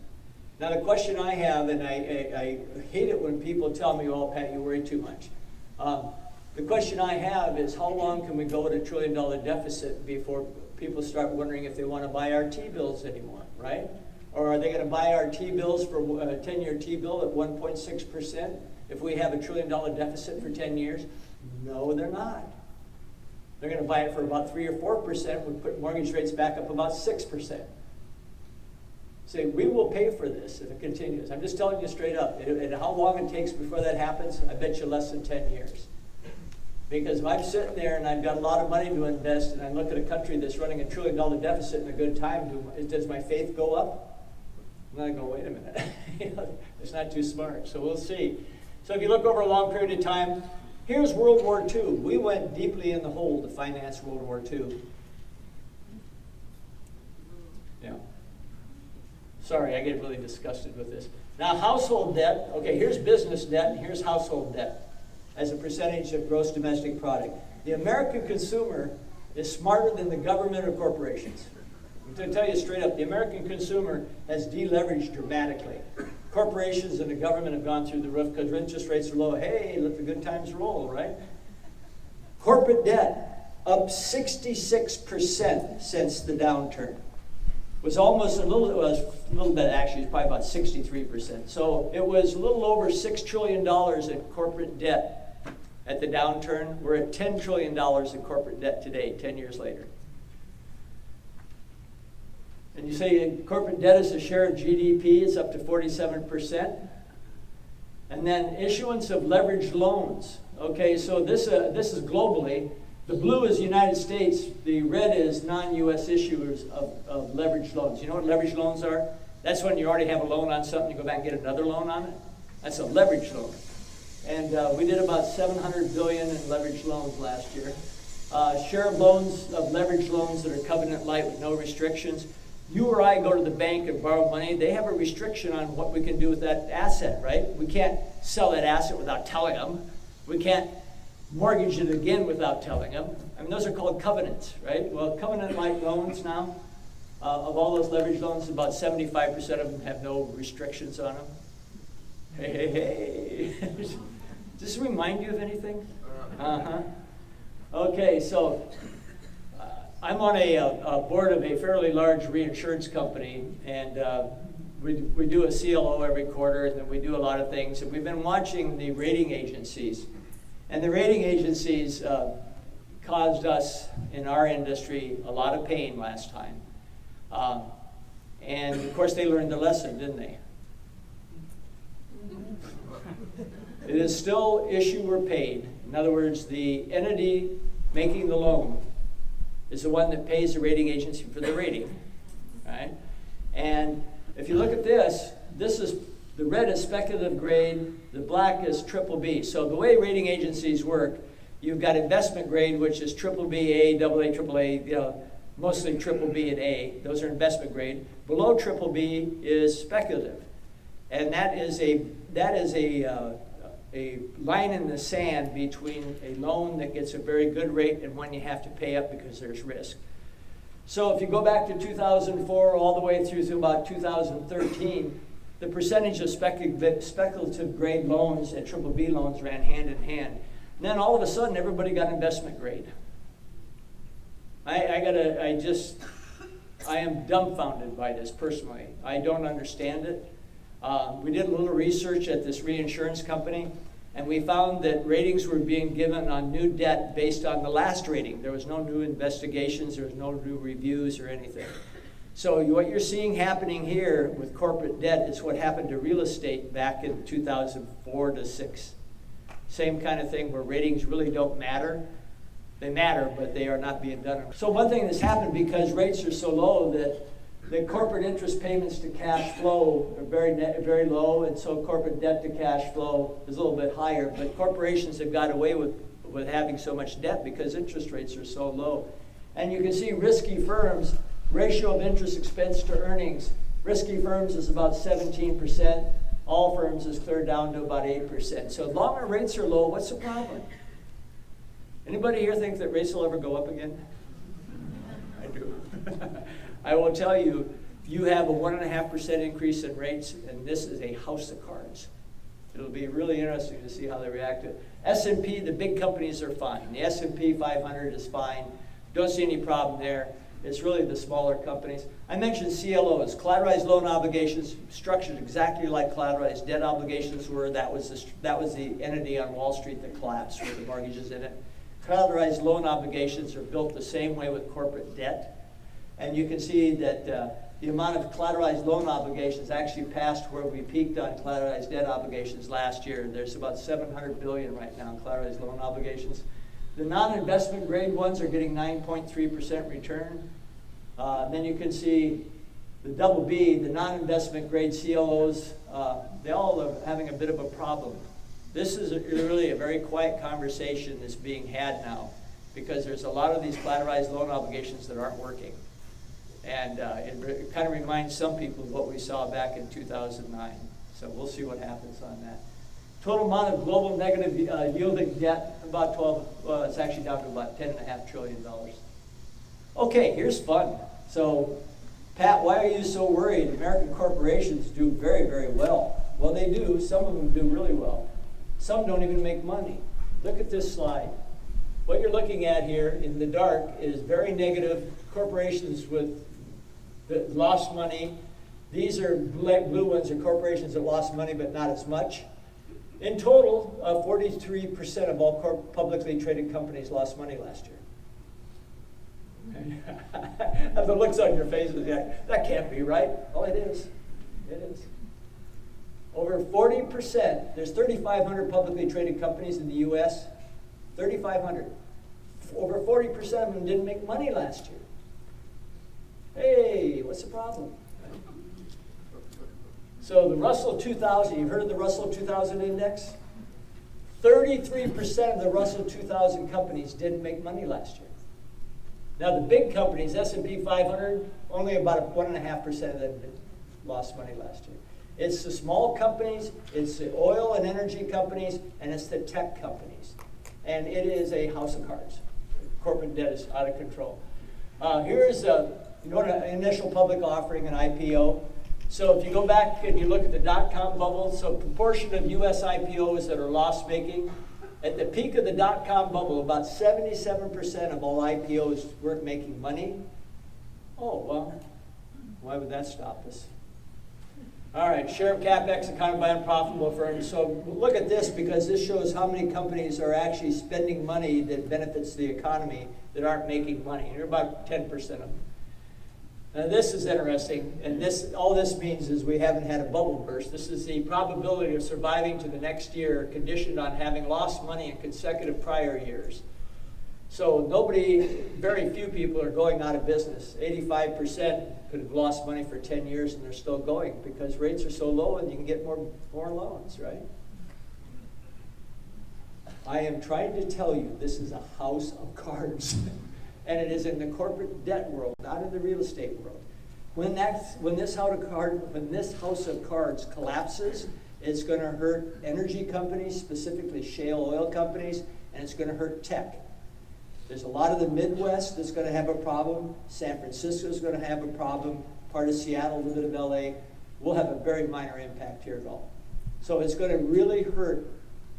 Now the question I have, and I hate it when people tell me, oh, Pat, you worry too much. The question I have is, how long can we go at a $1 trillion deficit before people start wondering if they want to buy our T-bills anymore, right? Or are they going to buy our T-bills for a 10-year T-bill at 1.6% if we have a $1 trillion deficit for 10 years? No, they're not. They're going to buy it for about 3 or 4%. We put mortgage rates back up about 6%. Say, we will pay for this if it continues. I'm just telling you straight up. And how long it takes before that happens, I bet you less than 10 years. Because if I'm sitting there and I've got a lot of money to invest and I look at a country that's running a $1 trillion deficit in a good time, does my faith go up? I'm not going, wait a minute. It's not too smart. So we'll see. So if you look over a long period of time, here's World War II. We went deeply in the hole to finance World War II. Yeah. Sorry, I get really disgusted with this. Now, household debt. Okay, here's business debt and here's household debt as a percentage of gross domestic product. The American consumer is smarter than the government or corporations. I'm going to tell you straight up, the American consumer has deleveraged dramatically. Corporations and the government have gone through the roof because interest rates are low. Hey, let the good times roll, right? Corporate debt up 66% since the downturn. Was almost a little bit actually, it's probably about 63%. So it was a little over $6 trillion in corporate debt at the downturn. We're at $10 trillion in corporate debt today, 10 years later. And you say corporate debt as a share of GDP is up to 47%. And then issuance of leveraged loans. Okay, so this is globally. The blue is the United States. The red is non-U.S. issuers of leveraged loans. You know what leveraged loans are? That's when you already have a loan on something, you go back and get another loan on it. That's a leveraged loan. And we did about $700 billion in leveraged loans last year. Share of loans, of leveraged loans that are covenant light with no restrictions. You or I go to the bank and borrow money, they have a restriction on what we can do with that asset, right? We can't sell that asset without telling them. We can't mortgage it again without telling them. I mean, those are called covenants, right? Well, covenant-like loans now, of all those leveraged loans, about 75% of them have no restrictions on them. Hey. Does this remind you of anything? Uh-huh. Okay, so I'm on a board of a fairly large reinsurance company, and we do a CLO every quarter, and then we do a lot of things. And we've been watching the rating agencies. And the rating agencies caused us, in our industry, a lot of pain last time. And, of course, they learned the lesson, didn't they? It is still issuer paid. In other words, the entity making the loan is the one that pays the rating agency for the rating. Right? And if you look at this, the red is speculative grade, the black is triple B. So the way rating agencies work, you've got investment grade, which is triple B, A, double A, triple A, mostly triple B and A. Those are investment grade. Below triple B is speculative. And that is a line in the sand between a loan that gets a very good rate and one you have to pay up because there's risk. So if you go back to 2004 all the way through to about 2013, the percentage of speculative grade loans and triple B loans ran hand in hand. And then all of a sudden, everybody got investment grade. I am dumbfounded by this personally. I don't understand it. We did a little research at this reinsurance company, and we found that ratings were being given on new debt based on the last rating. There was no new investigations, there was no new reviews or anything. So what you're seeing happening here with corporate debt is what happened to real estate back in 2004 to 6. Same kind of thing where ratings really don't matter. They matter, but they are not being done. So one thing that's happened because rates are so low that the corporate interest payments to cash flow are very low, and so corporate debt to cash flow is a little bit higher. But corporations have got away with having so much debt because interest rates are so low. And you can see risky firms, ratio of interest expense to earnings. Risky firms is about 17%. All firms is cleared down to about 8%. So as long as rates are low, what's the problem? Anybody here think that rates will ever go up again? I do. I will tell you, you have a 1.5% increase in rates, and this is a house of cards. It'll be really interesting to see how they react to it. S&P, the big companies are fine. The S&P 500 is fine. Don't see any problem there. It's really the smaller companies. I mentioned CLOs, collateralized loan obligations, structured exactly like collateralized debt obligations were. That was the entity on Wall Street that collapsed with the mortgages in it. Collateralized loan obligations are built the same way with corporate debt. And you can see that the amount of collateralized loan obligations actually passed where we peaked on collateralized debt obligations last year. There's about $700 billion right now in collateralized loan obligations. The non-investment grade ones are getting 9.3% return. Then you can see the double B, the non-investment grade CLOs, they all are having a bit of a problem. This is really a very quiet conversation that's being had now because there's a lot of these collateralized loan obligations that aren't working. And it kind of reminds some people of what we saw back in 2009. So we'll see what happens on that. Total amount of global negative yielding debt, about 12, well, it's actually down to about $10.5 trillion. Okay, here's fun. So, Pat, why are you so worried? American corporations do very, very well. Well, they do. Some of them do really well. Some don't even make money. Look at this slide. What you're looking at here in the dark is very negative corporations that lost money. These are blue ones are corporations that lost money but not as much. In total, 43% of all publicly traded companies lost money last year. The looks on your faces, yeah, that can't be right. Oh, it is. It is. Over 40%, there's 3,500 publicly traded companies in the U.S., 3,500. Over 40% of them didn't make money last year. Hey, what's the problem? So the Russell 2000, you've heard of the Russell 2000 index? 33% of the Russell 2000 companies didn't make money last year. Now the big companies, S&P 500, only about 1.5% of them lost money last year. It's the small companies, it's the oil and energy companies, and it's the tech companies. And it is a house of cards. Corporate debt is out of control. Here's an initial public offering, an IPO. So if you go back and you look at the dot-com bubble, so proportion of U.S. IPOs that are loss-making, at the peak of the dot-com bubble, about 77% of all IPOs weren't making money. Oh, well, why would that stop us? All right, share of CapEx accounted by unprofitable firms. So look at this because this shows how many companies are actually spending money that benefits the economy that aren't making money. You're about 10% of them. Now this is interesting, and all this means is we haven't had a bubble burst. This is the probability of surviving to the next year conditioned on having lost money in consecutive prior years. So very few people are going out of business. 85% could have lost money for 10 years and they're still going because rates are so low and you can get more loans, right? I am trying to tell you this is a house of cards. And it is in the corporate debt world, not in the real estate world. When this house of cards collapses, it's going to hurt energy companies, specifically shale oil companies, and it's going to hurt tech. There's a lot of the Midwest that's going to have a problem. San Francisco is going to have a problem. Part of Seattle, a little bit of LA. We'll have a very minor impact here at all. So it's going to really hurt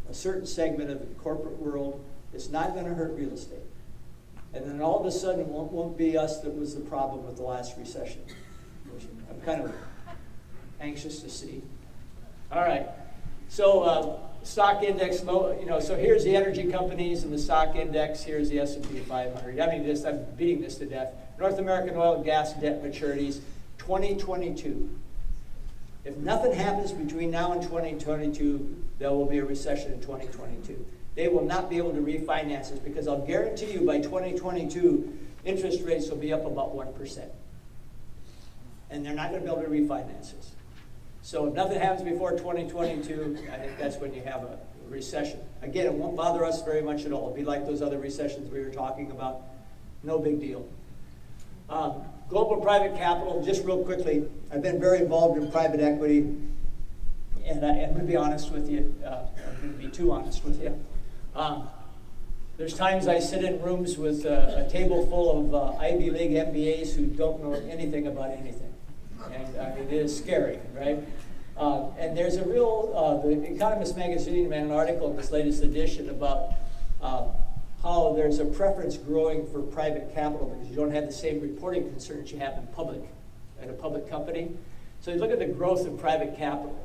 a certain segment of the corporate world. It's not going to hurt real estate. And then all of a sudden, it won't be us that was the problem with the last recession, which I'm kind of anxious to see. All right. So stock index, so here's the energy companies and the stock index. Here's the S&P 500. I mean, I'm beating this to death. North American oil and gas debt maturities, 2022. If nothing happens between now and 2022, there will be a recession in 2022. They will not be able to refinance this because I'll guarantee you by 2022, interest rates will be up about 1%. And they're not going to be able to refinance this. So if nothing happens before 2022, I think that's when you have a recession. Again, it won't bother us very much at all. It'll be like those other recessions we were talking about. No big deal. Global private capital, just real quickly, I've been very involved in private equity. And I'm going to be honest with you. I'm going to be too honest with you. There's times I sit in rooms with a table full of Ivy League MBAs who don't know anything about anything. And I mean, it is scary, right? And there's a real, the Economist magazine ran an article in this latest edition about how there's a preference growing for private capital because you don't have the same reporting concerns you have in public, at a public company. So you look at the growth of private capital.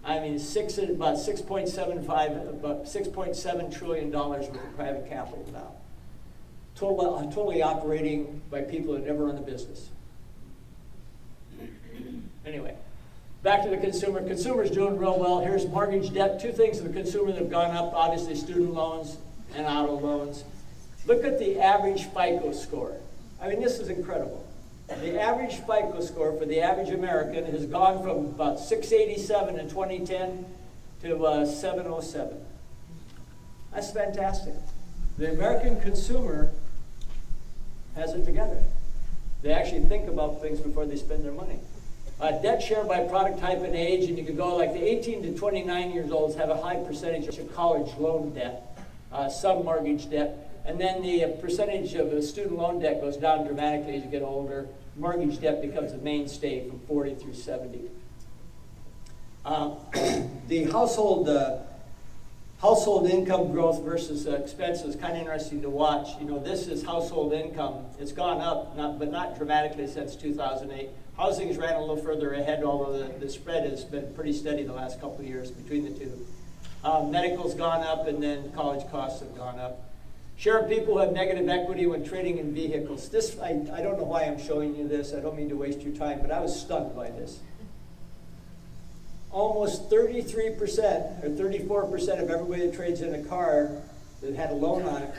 I mean, about $6.7 trillion worth of private capital now. Totally operating by people that never run a business. Anyway, back to the consumer. Consumer's doing real well. Here's mortgage debt. Two things of the consumer that have gone up, obviously student loans and auto loans. Look at the average FICO score. I mean, this is incredible. The average FICO score for the average American has gone from about 687 in 2010 to 707. That's fantastic. The American consumer has it together. They actually think about things before they spend their money. Debt share by product type and age, and you can go like the 18 to 29 years olds have a high percentage of college loan debt, some mortgage debt, and then the percentage of student loan debt goes down dramatically as you get older. Mortgage debt becomes a mainstay from 40 through 70. The household income growth versus expenses, kind of interesting to watch. You know, this is household income. It's gone up, but not dramatically since 2008. Housing has ran a little further ahead, although the spread has been pretty steady the last couple of years between the two. Medical's gone up, and then college costs have gone up. Share of people who have negative equity when trading in vehicles. This, I don't know why I'm showing you this. I don't mean to waste your time, but I was stunned by this. Almost 33% or 34% of everybody that trades in a car that had a loan on it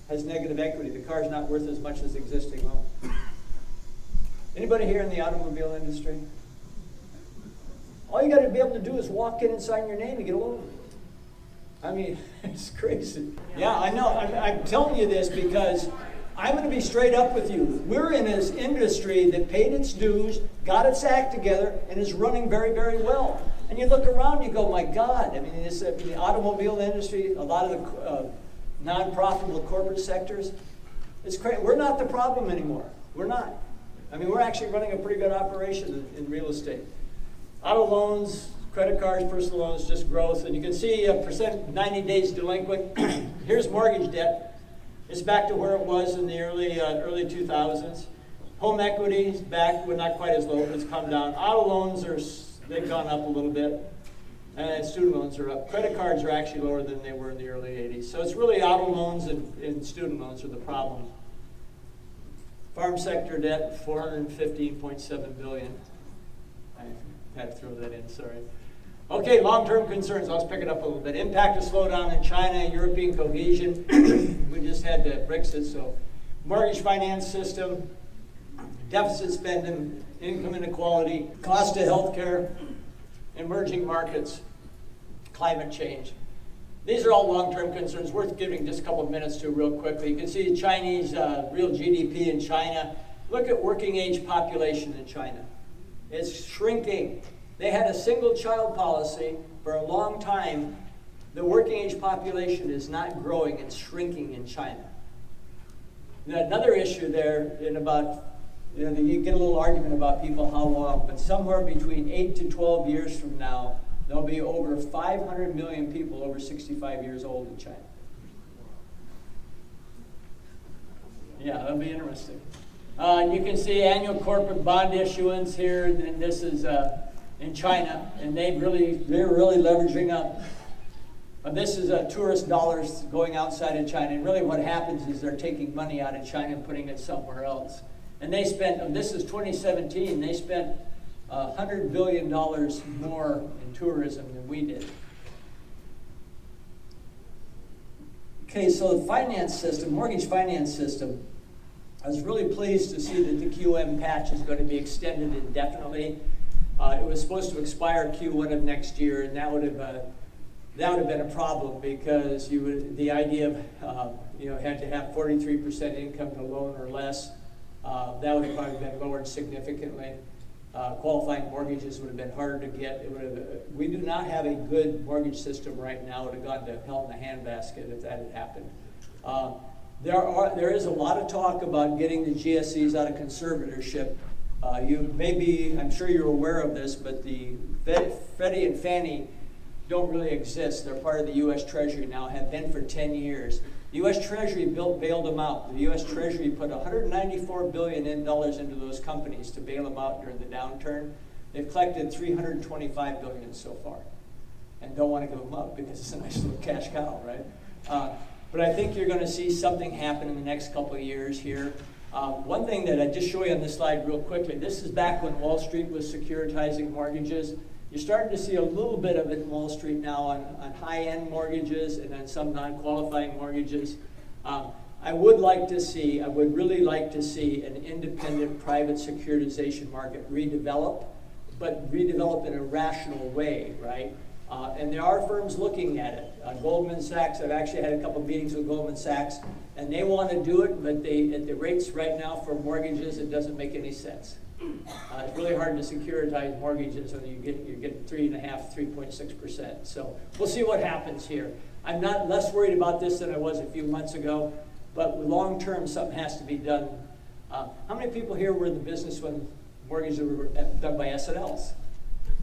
has negative equity. The car's not worth as much as the existing loan. Anybody here in the automobile industry? All you got to be able to do is walk in and sign your name and get a loan. I mean, it's crazy. Yeah, I know. I'm telling you this because I'm going to be straight up with you. We're in this industry that paid its dues, got its act together, and is running very, very well. And you look around, you go, my God. I mean, the automobile industry, a lot of the non-profitable corporate sectors, it's crazy. We're not the problem anymore. We're not. I mean, we're actually running a pretty good operation in real estate. Auto loans, credit cards, personal loans, just growth. And you can see percent 90 days delinquent. Here's mortgage debt. It's back to where it was in the early 2000s. Home equity is back, but not quite as low, but it's come down. Auto loans, they've gone up a little bit. And student loans are up. Credit cards are actually lower than they were in the early 80s. So it's really auto loans and student loans are the problem. Farm sector debt, $415.7 billion. I had to throw that in, sorry. Okay, long-term concerns. Let's pick it up a little bit. Impact of slowdown in China, European cohesion. We just had the Brexit, so mortgage finance system, deficit spending, income inequality, cost of healthcare, emerging markets, climate change. These are all long-term concerns worth giving just a couple of minutes to real quickly. You can see Chinese real GDP in China. Look at working age population in China. It's shrinking. They had a single child policy for a long time. The working age population is not growing, it's shrinking in China. Now, another issue there in about, you get a little argument about people how long, but somewhere between 8 to 12 years from now, there'll be over 500 million people over 65 years old in China. Yeah, that'll be interesting. You can see annual corporate bond issuance here, and this is in China, and they're really leveraging up. This is tourist dollars going outside of China, and really what happens is they're taking money out of China and putting it somewhere else. And they spent, this is 2017, they spent $100 billion more in tourism than we did. Okay, so the finance system, mortgage finance system, I was really pleased to see that the QM patch is going to be extended indefinitely. It was supposed to expire Q1 of next year, and that would have been a problem because the idea of had to have 43% income to loan or less, that would have probably been lowered significantly. Qualifying mortgages would have been harder to get. We do not have a good mortgage system right now. It would have gone to hell in a handbasket if that had happened. There is a lot of talk about getting the GSEs out of conservatorship. I'm sure you're aware of this, but the Freddie and Fannie don't really exist. They're part of the U.S. Treasury now, have been for 10 years. The U.S. Treasury bailed them out. The U.S. Treasury put $194 billion into those companies to bail them out during the downturn. They've collected $325 billion so far, and don't want to give them up because it's a nice little cash cow, right? But I think you're going to see something happen in the next couple of years here. One thing that I just show you on this slide real quickly, this is back when Wall Street was securitizing mortgages. You're starting to see a little bit of it in Wall Street now on high-end mortgages and on some non-qualifying mortgages. I would really like to see an independent private securitization market redevelop, but redevelop in a rational way, right? And there are firms looking at it. Goldman Sachs, I've actually had a couple meetings with Goldman Sachs, and they want to do it, but at the rates right now for mortgages, it doesn't make any sense. It's really hard to securitize mortgages when you're getting 3.6%. So we'll see what happens here. I'm not less worried about this than I was a few months ago, but long term, something has to be done. How many people here were in the business when mortgages were done by S&Ls?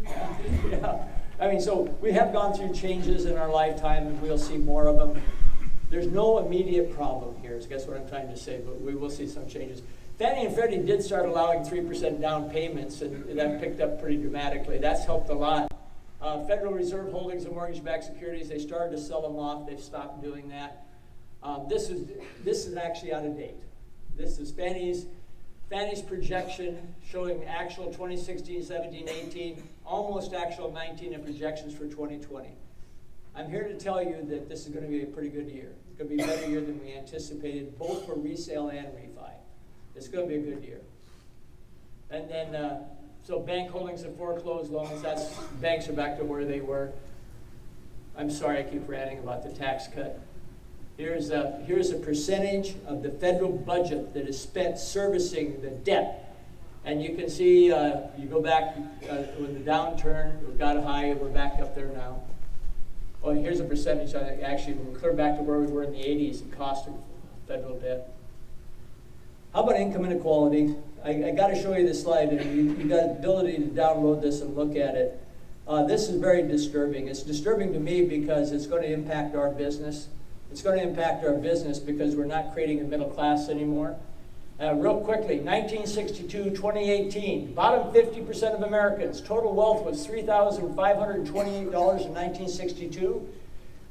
Yeah. I mean, so we have gone through changes in our lifetime, and we'll see more of them. There's no immediate problem here, is I guess what I'm trying to say, but we will see some changes. Fannie and Freddie did start allowing 3% down payments, and that picked up pretty dramatically. That's helped a lot. Federal Reserve holdings of mortgage-backed securities, they started to sell them off. They've stopped doing that. This is actually out of date. This is Fannie's projection showing actual 2016, 17, 18, almost actual 19 and projections for 2020. I'm here to tell you that this is going to be a pretty good year. It's going to be a better year than we anticipated, both for resale and refi. It's going to be a good year. And then, so bank holdings of foreclosed loans, banks are back to where they were. I'm sorry I keep ranting about the tax cut. Here's a percentage of the federal budget that is spent servicing the debt. And you can see, you go back when the downturn, we got high, we're back up there now. Oh, and here's a percentage, actually, we're clear back to where we were in the 80s in cost of federal debt. How about income inequality? I got to show you this slide, and you got the ability to download this and look at it. This is very disturbing. It's disturbing to me because it's going to impact our business. It's going to impact our business because we're not creating a middle class anymore. Real quickly, 1962, 2018, bottom 50% of Americans, total wealth was $3,528 in 1962.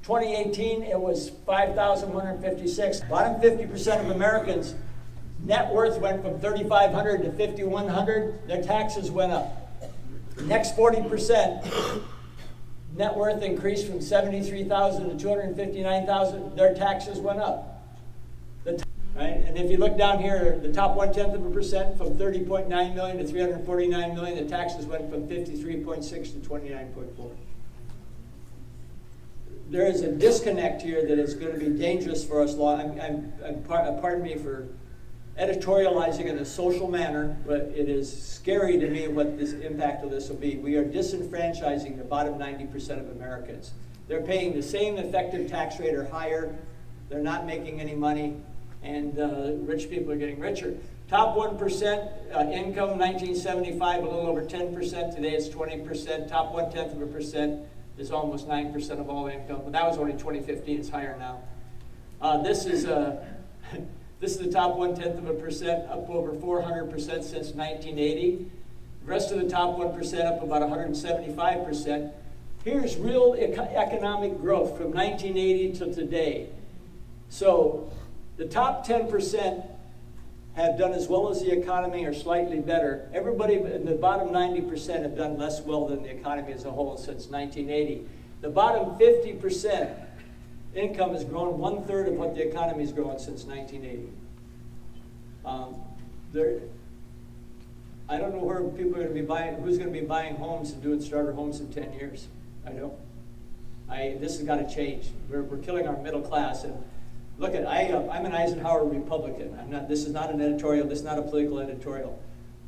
2018, it was $5,156. Bottom 50% of Americans, net worth went from $3,500 to $5,100. Their taxes went up. Next 40%, net worth increased from $73,000 to $259,000. Their taxes went up. Right? And if you look down here, the top 0.1% from 30.9 million to 349 million, the taxes went from 53.6 to 29.4. There is a disconnect here that is going to be dangerous for us. Pardon me for editorializing in a social manner, but it is scary to me what this impact of this will be. We are disenfranchising the bottom 90% of Americans. They're paying the same effective tax rate or higher. They're not making any money. And rich people are getting richer. Top 1% income, 1975, a little over 10%. Today it's 20%. Top 0.1% is almost 9% of all income. But that was only 2015. It's higher now. This is the top 0.1%, up over 400% since 1980. The rest of the top 1% up about 175%. Here's real economic growth from 1980 to today. So the top 10% have done as well as the economy or slightly better. Everybody in the bottom 90% have done less well than the economy as a whole since 1980. The bottom 50% income has grown 1/3 of what the economy has grown since 1980. I don't know where people are going to be buying, who's going to be buying homes and doing starter homes in 10 years. I don't. This has got to change. We're killing our middle class. And look at, I'm an Eisenhower Republican. This is not an editorial. This is not a political editorial.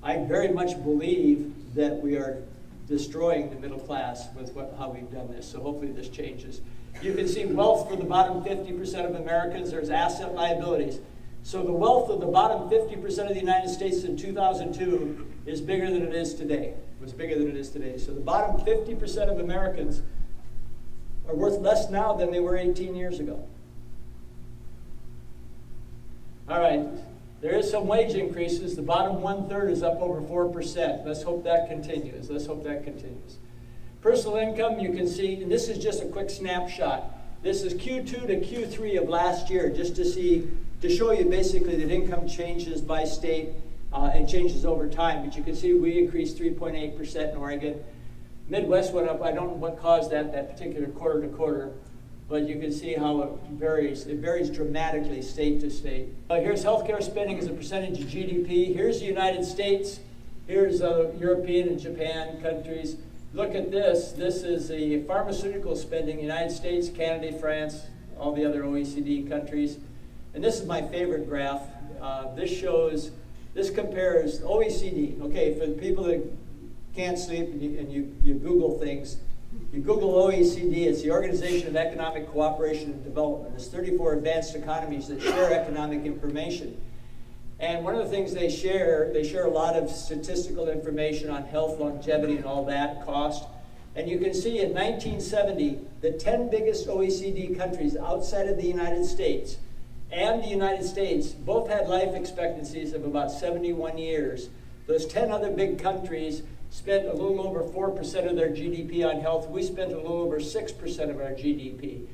I very much believe that we are destroying the middle class with how we've done this. So hopefully this changes. You can see wealth for the bottom 50% of Americans. There's asset liabilities. So the wealth of the bottom 50% of the United States in 2002 is bigger than it is today. It was bigger than it is today. So the bottom 50% of Americans are worth less now than they were 18 years ago. All right, there is some wage increases. The bottom 1/3 is up over 4%. Let's hope that continues. Let's hope that continues. Personal income, you can see, and this is just a quick snapshot. This is Q2 to Q3 of last year, just to show you basically that income changes by state and changes over time. But you can see we increased 3.8% in Oregon. Midwest went up. I don't know what caused that particular quarter to quarter, but you can see how it varies. It varies dramatically state to state. Here's healthcare spending as a percentage of GDP. Here's the United States. Here's European and Japan countries. Look at this. This is the pharmaceutical spending, United States, Canada, France, all the other OECD countries. And this is my favorite graph. This compares OECD. Okay, for the people that can't sleep and you Google things, you Google OECD, it's the Organization of Economic Cooperation and Development. There's 34 advanced economies that share economic information. And one of the things they share a lot of statistical information on health, longevity, and all that, cost. And you can see in 1970, the 10 biggest OECD countries outside of the United States and the United States both had life expectancies of about 71 years. Those 10 other big countries spent a little over 4% of their GDP on health. We spent a little over 6% of our GDP.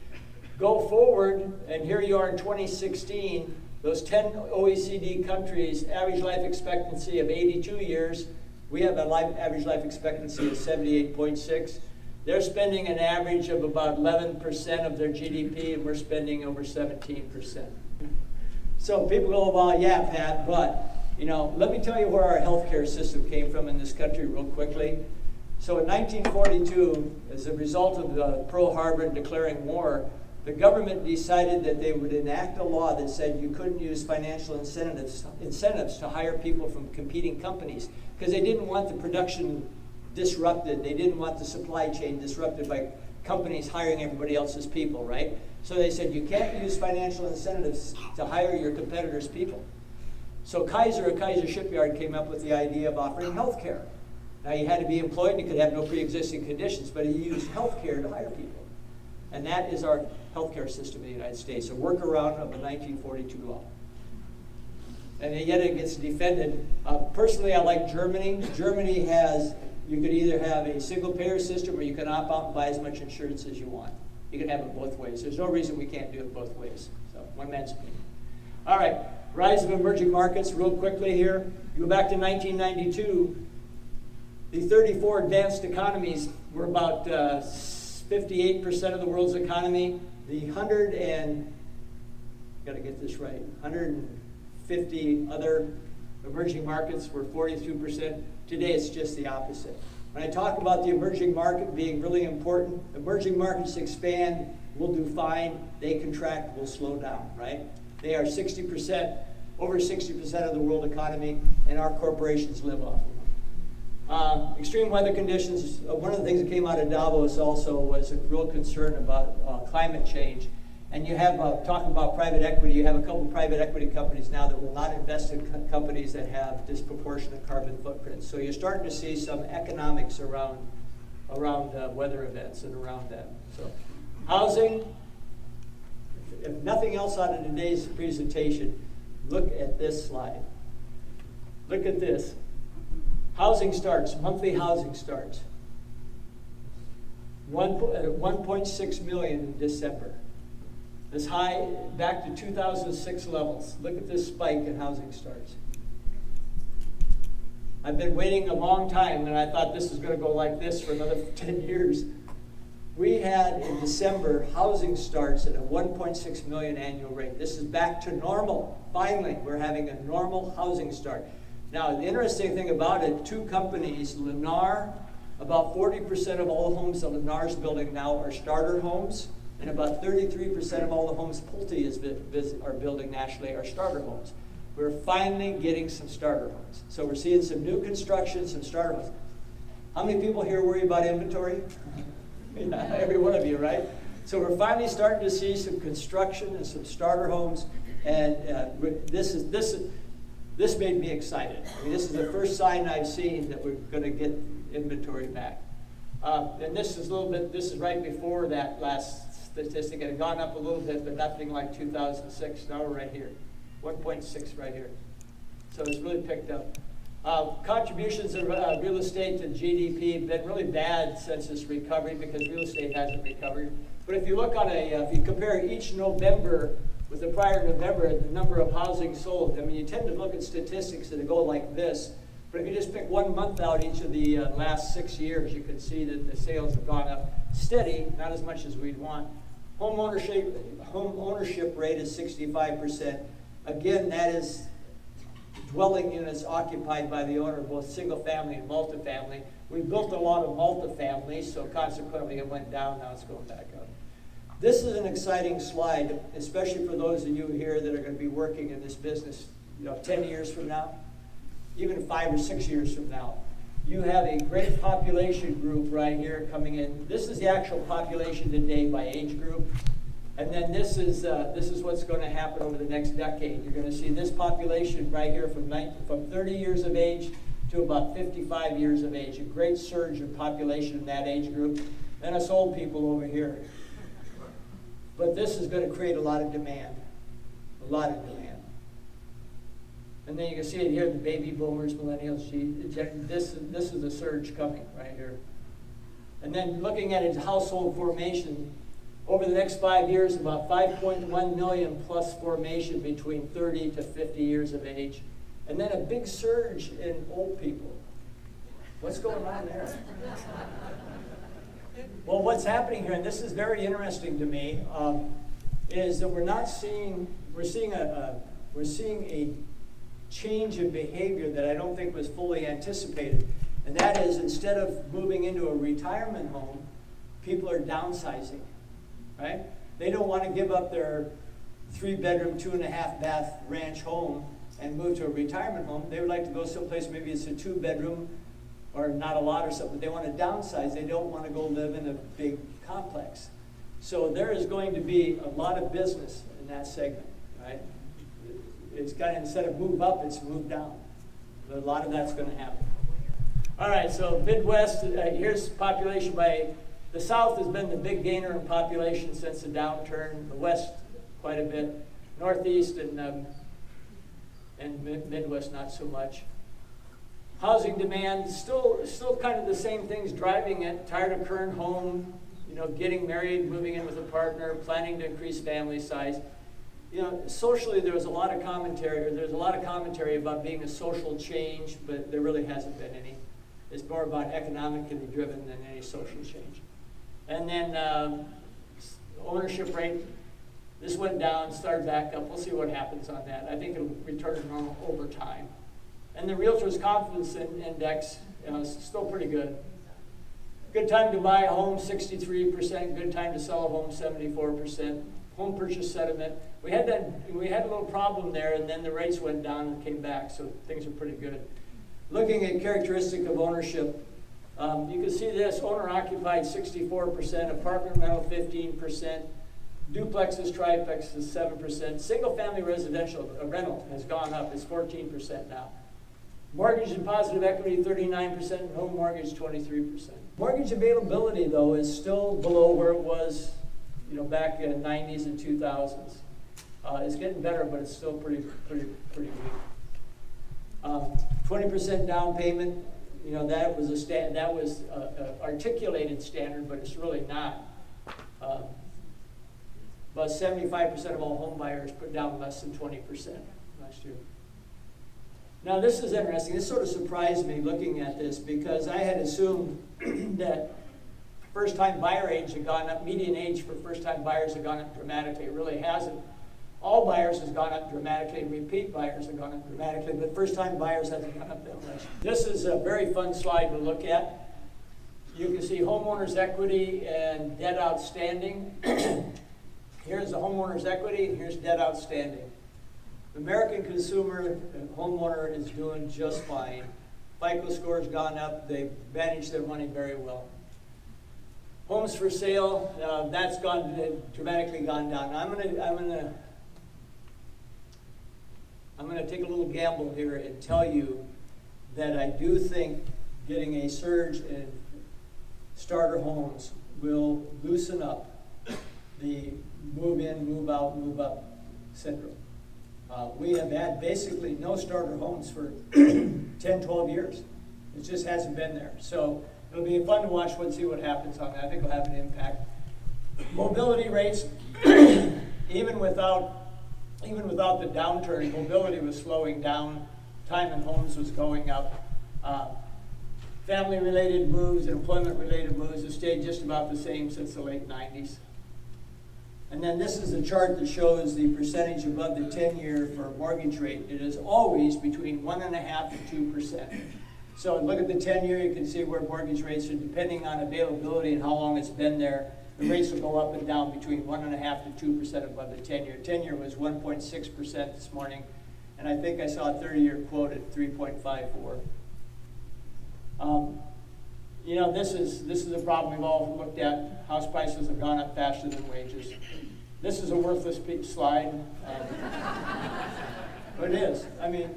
Go forward, and here you are in 2016, those 10 OECD countries, average life expectancy of 82 years. We have an average life expectancy of 78.6. They're spending an average of about 11% of their GDP, and we're spending over 17%. So people go, well, yeah, Pat, but let me tell you where our healthcare system came from in this country real quickly. So in 1942, as a result of Pearl Harbor declaring war, the government decided that they would enact a law that said you couldn't use financial incentives to hire people from competing companies because they didn't want the production disrupted. They didn't want the supply chain disrupted by companies hiring everybody else's people, right? So they said you can't use financial incentives to hire your competitors' people. So Kaiser Shipyard came up with the idea of offering health care. Now you had to be employed and you could have no pre-existing conditions, but he used health care to hire people. And that is our healthcare system in the United States, a workaround of the 1942 law. And yet it gets defended. Personally, I like Germany. Germany has, you could either have a single payer system or you can opt out and buy as much insurance as you want. You can have it both ways. There's no reason we can't do it both ways. So, one man's opinion. All right, rise of emerging markets real quickly here. You go back to 1992, the 34 advanced economies were about 58% of the world's economy. The 150 other emerging markets were 42%. Today it's just the opposite. When I talk about the emerging market being really important, emerging markets expand, we'll do fine. They contract, we'll slow down, right? They are 60%, over 60% of the world economy, and our corporations live off of them. Extreme weather conditions, one of the things that came out of Davos also was a real concern about climate change. And you have, talking about private equity, you have a couple private equity companies now that will not invest in companies that have disproportionate carbon footprints. So you're starting to see some economics around weather events and around that. So housing, if nothing else out of today's presentation, look at this slide. Look at this. Housing starts, monthly housing starts. 1.6 million in December. This high back to 2006 levels. Look at this spike in housing starts. I've been waiting a long time, and I thought this was going to go like this for another 10 years. We had in December housing starts at a 1.6 million annual rate. This is back to normal. Finally, we're having a normal housing start. Now, the interesting thing about it, two companies, Lennar, about 40% of all the homes that Lennar's building now are starter homes, and about 33% of all the homes Pulte are building nationally are starter homes. We're finally getting some starter homes. So we're seeing some new construction, some starter homes. How many people here worry about inventory? Yeah, every one of you, right? So we're finally starting to see some construction and some starter homes, and this made me excited. I mean, this is the first sign I've seen that we're going to get inventory back. And this is this is right before that last statistic. It had gone up a little bit, but nothing like 2006. Now we're right here, 1.6 right here. So it's really picked up. Contributions of real estate to GDP have been really bad since this recovery because real estate hasn't recovered. But if you look on if you compare each November with the prior November, the number of housing sold, I mean, you tend to look at statistics that go like this. But if you just pick 1 month out each of the last 6 years, you can see that the sales have gone up steady, not as much as we'd want. Home ownership rate is 65%. Again, that is dwelling units occupied by the owner, both single family and multifamily. We built a lot of multifamily, so consequently it went down, now it's going back up. This is an exciting slide, especially for those of you here that are going to be working in this business, 10 years from now, even 5 or 6 years from now. You have a great population group right here coming in. This is the actual population today by age group. And then this is what's going to happen over the next decade. You're going to see this population right here from 30 years of age to about 55 years of age. A great surge of population in that age group. Then us old people over here. But this is going to create a lot of demand. A lot of demand. And then you can see it here, the baby boomers, millennials, this is the surge coming right here. And then looking at its household formation, over the next 5 years, about 5.1 million plus formation between 30 to 50 years of age. And then a big surge in old people. What's going on there? Well, what's happening here, and this is very interesting to me, is that we're seeing a change in behavior that I don't think was fully anticipated. And that is, instead of moving into a retirement home, people are downsizing, right? They don't want to give up their 3-bedroom, 2.5-bath ranch home and move to a retirement home. They would like to go someplace, maybe it's a 2-bedroom or not a lot or something. They want to downsize. They don't want to go live in a big complex. So there is going to be a lot of business in that segment, right? It's got, instead of move up, it's move down. But a lot of that's going to happen. All right, so Midwest, here's population by, the South has been the big gainer in population since the downturn. The West, quite a bit. Northeast and Midwest, not so much. Housing demand, still kind of the same things driving it. Tired of current home, getting married, moving in with a partner, planning to increase family size. Socially there's a lot of commentary about being a social change, but there really hasn't been any. It's more about economically driven than any social change. And then ownership rate, this went down, started back up. We'll see what happens on that. I think it'll return to normal over time. And the Realtors Confidence Index is still pretty good. Good time to buy a home, 63%. Good time to sell a home, 74%. Home purchase sentiment. We had a little problem there, and then the rates went down and came back, so things are pretty good. Looking at characteristic of ownership, you can see this: owner occupied 64%, apartment rental 15%, duplexes, triplexes 7%, single family residential rental has gone up, it's 14% now. Mortgage and positive equity 39%, and home mortgage 23%. Mortgage availability though is still below where it was back in the 90s and 2000s. It's getting better, but it's still pretty weak. 20% down payment. that was articulated standard, but it's really not. About 75% of all home buyers put down less than 20% last year. Now this is interesting. This sort of surprised me looking at this because I had assumed that first-time buyer age had gone up, median age for first-time buyers had gone up dramatically. It really hasn't. All buyers has gone up dramatically, repeat buyers have gone up dramatically, but first-time buyers hasn't gone up that much. This is a very fun slide to look at. You can see homeowners' equity and debt outstanding. Here's the homeowner's equity, and here's debt outstanding. The American consumer and homeowner is doing just fine. FICO score's gone up. They've managed their money very well. Homes for sale, that's dramatically gone down. I'm gonna take a little gamble here and tell you that I do think getting a surge in starter homes will loosen up the move in, move out, move up syndrome. We have had basically no starter homes for 10, 12 years. It just hasn't been there. So it'll be fun to watch and see what happens on that. I think it'll have an impact. Mobility rates, even without the downturn, mobility was slowing down. Time in homes was going up. Family-related moves and employment-related moves have stayed just about the same since the late 90s. And then this is a chart that shows the percentage above the 10-year for mortgage rate. It is always between 1.5% and 2%. So look at the 10-year, you can see where mortgage rates are depending on availability and how long it's been there. The rates will go up and down between 1.5% to 2% above the 10-year. 10-year was 1.6% this morning, and I think I saw a 30-year quote at 3.54. This is a problem we've all looked at. House prices have gone up faster than wages. This is a worthless slide, but it is. I mean,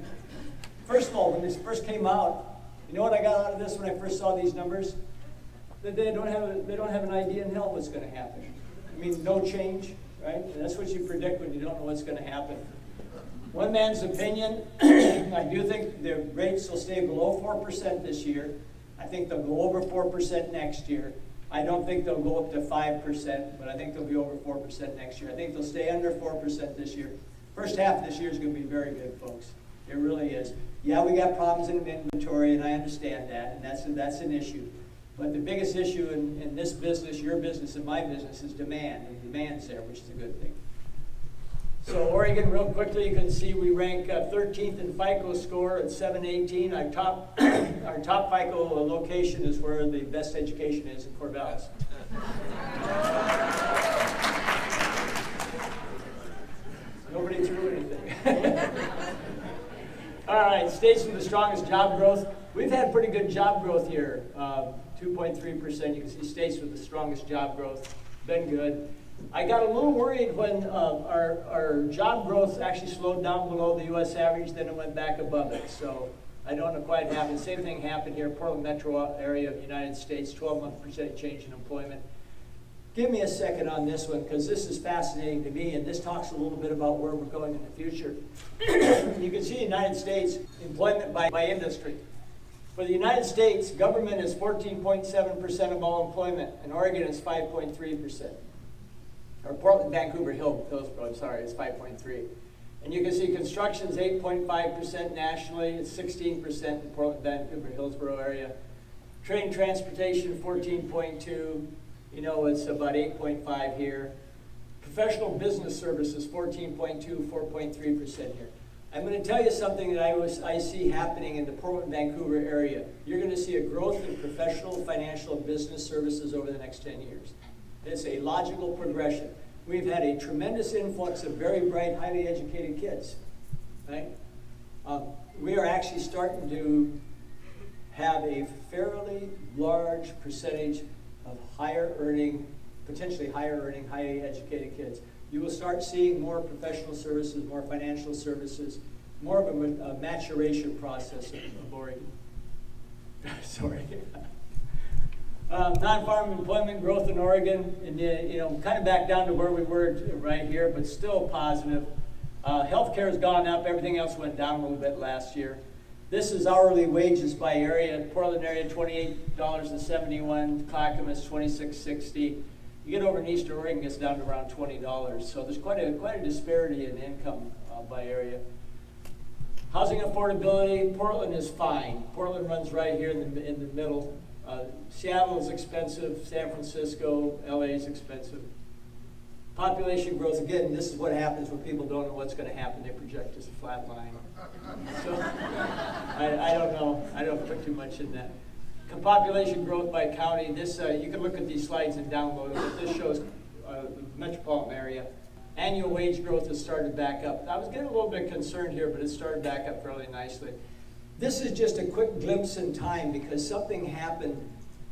first of all, when this first came out, you know what I got out of this when I first saw these numbers? That they don't have an idea in hell what's going to happen. I mean, no change, right? And that's what you predict when you don't know what's going to happen. One man's opinion, I do think the rates will stay below 4% this year. I think they'll go over 4% next year. I don't think they'll go up to 5%, but I think they'll be over 4% next year. I think they'll stay under 4% this year. First half of this year is going to be very good, folks. It really is. Yeah, we got problems in inventory, and I understand that, and that's an issue. But the biggest issue in this business, your business and my business, is demand. And demand's there, which is a good thing. So Oregon, real quickly, you can see we rank 13th in FICO score at 718. Our top FICO location is where the best education is in Corvallis. Nobody threw anything. All right, states with the strongest job growth. We've had pretty good job growth here, 2.3%. You can see states with the strongest job growth. Been good. I got a little worried when our job growth actually slowed down below the U.S. average, then it went back above it. So I don't know quite what happened. Same thing happened here, Portland metro area of the United States, 12% change in employment. Give me a second on this one, because this is fascinating to me, and this talks a little bit about where we're going in the future. You can see the United States employment by industry. For the United States, government is 14.7% of all employment, and Oregon is 5.3%. Or Portland, Vancouver, Hillsborough, sorry, it's 5.3. And you can see construction is 8.5% nationally, it's 16% in Portland, Vancouver, Hillsborough area. Train transportation, 14.2. It's about 8.5 here. Professional business services, 14.2, 4.3% here. I'm going to tell you something that I see happening in the Portland, Vancouver area. You're going to see a growth in professional, financial, business services over the next 10 years. It's a logical progression. We've had a tremendous influx of very bright, highly educated kids, right? We are actually starting to have a fairly large percentage of higher earning, potentially higher earning, highly educated kids. You will start seeing more professional services, more financial services, more of a maturation process of Oregon. Sorry. Non-farm employment growth in Oregon, and kind of back down to where we were right here, but still positive. Healthcare has gone up. Everything else went down a little bit last year. This is hourly wages by area. Portland area, $28.71. Clackamas, $26.60. You get over in Eastern Oregon, it gets down to around $20. So there's quite a disparity in income by area. Housing affordability, Portland is fine. Portland runs right here in the middle. Seattle is expensive. San Francisco, LA is expensive. Population growth, again, this is what happens when people don't know what's going to happen. They project as a flat line. So I don't know. I don't put too much in that. Population growth by county. This you can look at these slides and download them, but this shows the metropolitan area. Annual wage growth has started back up. I was getting a little bit concerned here, but it started back up fairly nicely. This is just a quick glimpse in time because something happened.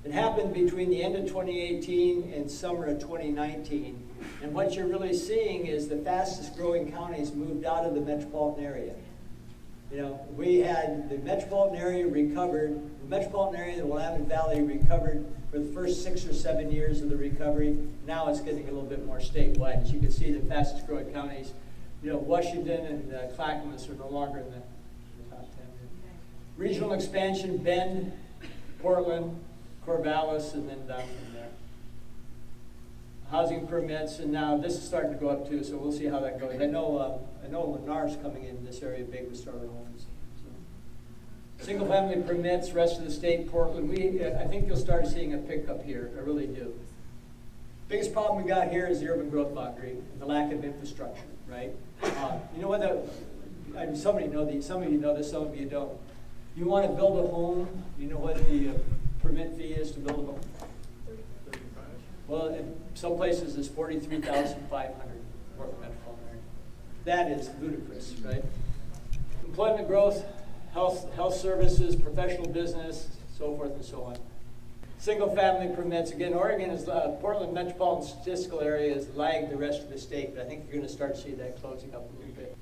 It happened between the end of 2018 and summer of 2019. And what you're really seeing is the fastest growing counties moved out of the metropolitan area. You know, we had the metropolitan area recovered, the metropolitan area and the Willamette Valley recovered for the first 6 or 7 years of the recovery. Now it's getting a little bit more statewide. As you can see, the fastest growing counties, you know, Washington and Clackamas are no longer in the top 10. Regional expansion, Bend, Portland, Corvallis, and then down from there. Housing permits, and now this is starting to go up too, so we'll see how that goes. I know Lennar's coming in this area big with starter homes. So. Single family permits, rest of the state, Portland. I think you'll start seeing a pickup here. I really do. Biggest problem we got here is the urban growth boundary and the lack of infrastructure, right? You know what? Some of you know this, some of you don't. You want to build a home, you know what the permit fee is to build a home? Well, in some places it's $43,500 for the metropolitan area. That is ludicrous, right? Employment growth, health services, professional business, so forth and so on. Single family permits. Again, Oregon is Portland metropolitan statistical area has lagged the rest of the state, but I think you're going to start seeing that closing up a little bit.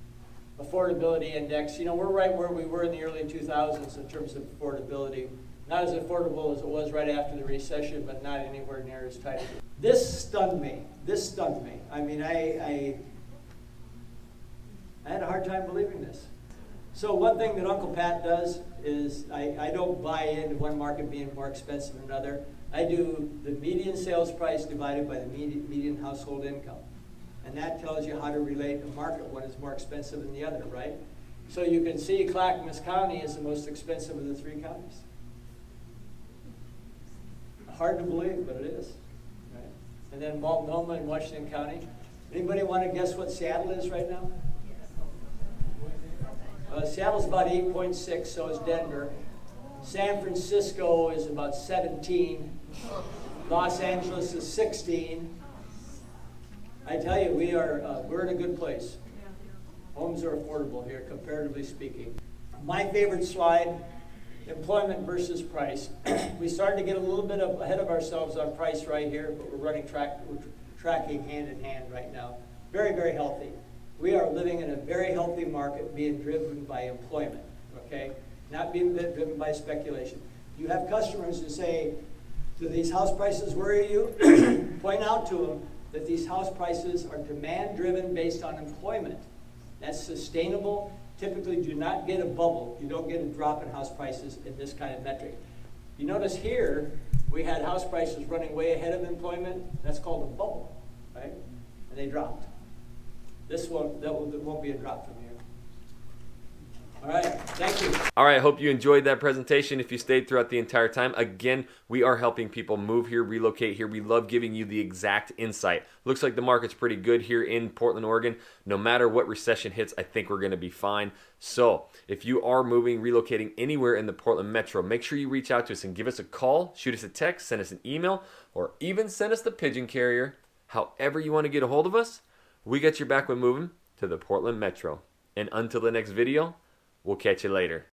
Affordability Index. You know, we're right where we were in the early 2000s in terms of affordability. Not as affordable as it was right after the recession, but not anywhere near as tight. This stunned me. This stunned me. I mean, I had a hard time believing this. So one thing that Uncle Pat does is I don't buy into one market being more expensive than another. I do the median sales price divided by the median household income. And that tells you how to relate a market, one is more expensive than the other, right? So you can see Clackamas County is the most expensive of the 3 counties. Hard to believe, but it is. Right? And then Multnomah in Washington County. Anybody want to guess what Seattle is right now? Seattle's about 8.6, so is Denver. San Francisco is about 17. Los Angeles is 16. I tell you, we're in a good place. Homes are affordable here, comparatively speaking. My favorite slide, employment versus price. We started to get a little bit ahead of ourselves on price right here, but we're tracking hand in hand right now. Very, very healthy. We are living in a very healthy market being driven by employment, okay? Not being driven by speculation. You have customers who say, do these house prices worry you? Point out to them that these house prices are demand driven based on employment. That's sustainable. Typically do not get a bubble. You don't get a drop in house prices in this kind of metric. You notice here, we had house prices running way ahead of employment. That's called a bubble, right? And they dropped. That won't be a drop from here. All right, thank you. All right, I hope you enjoyed that presentation if you stayed throughout the entire time. Again, we are helping people move here, relocate here. We love giving you the exact insight. Looks like the market's pretty good here in Portland, Oregon. No matter what recession hits, I think we're going to be fine. So if you are moving, relocating anywhere in the Portland Metro, make sure you reach out to us and give us a call, shoot us a text, send us an email, or even send us the pigeon carrier. However you want to get a hold of us, we got your back when moving to the Portland Metro. And until the next video, we'll catch you later.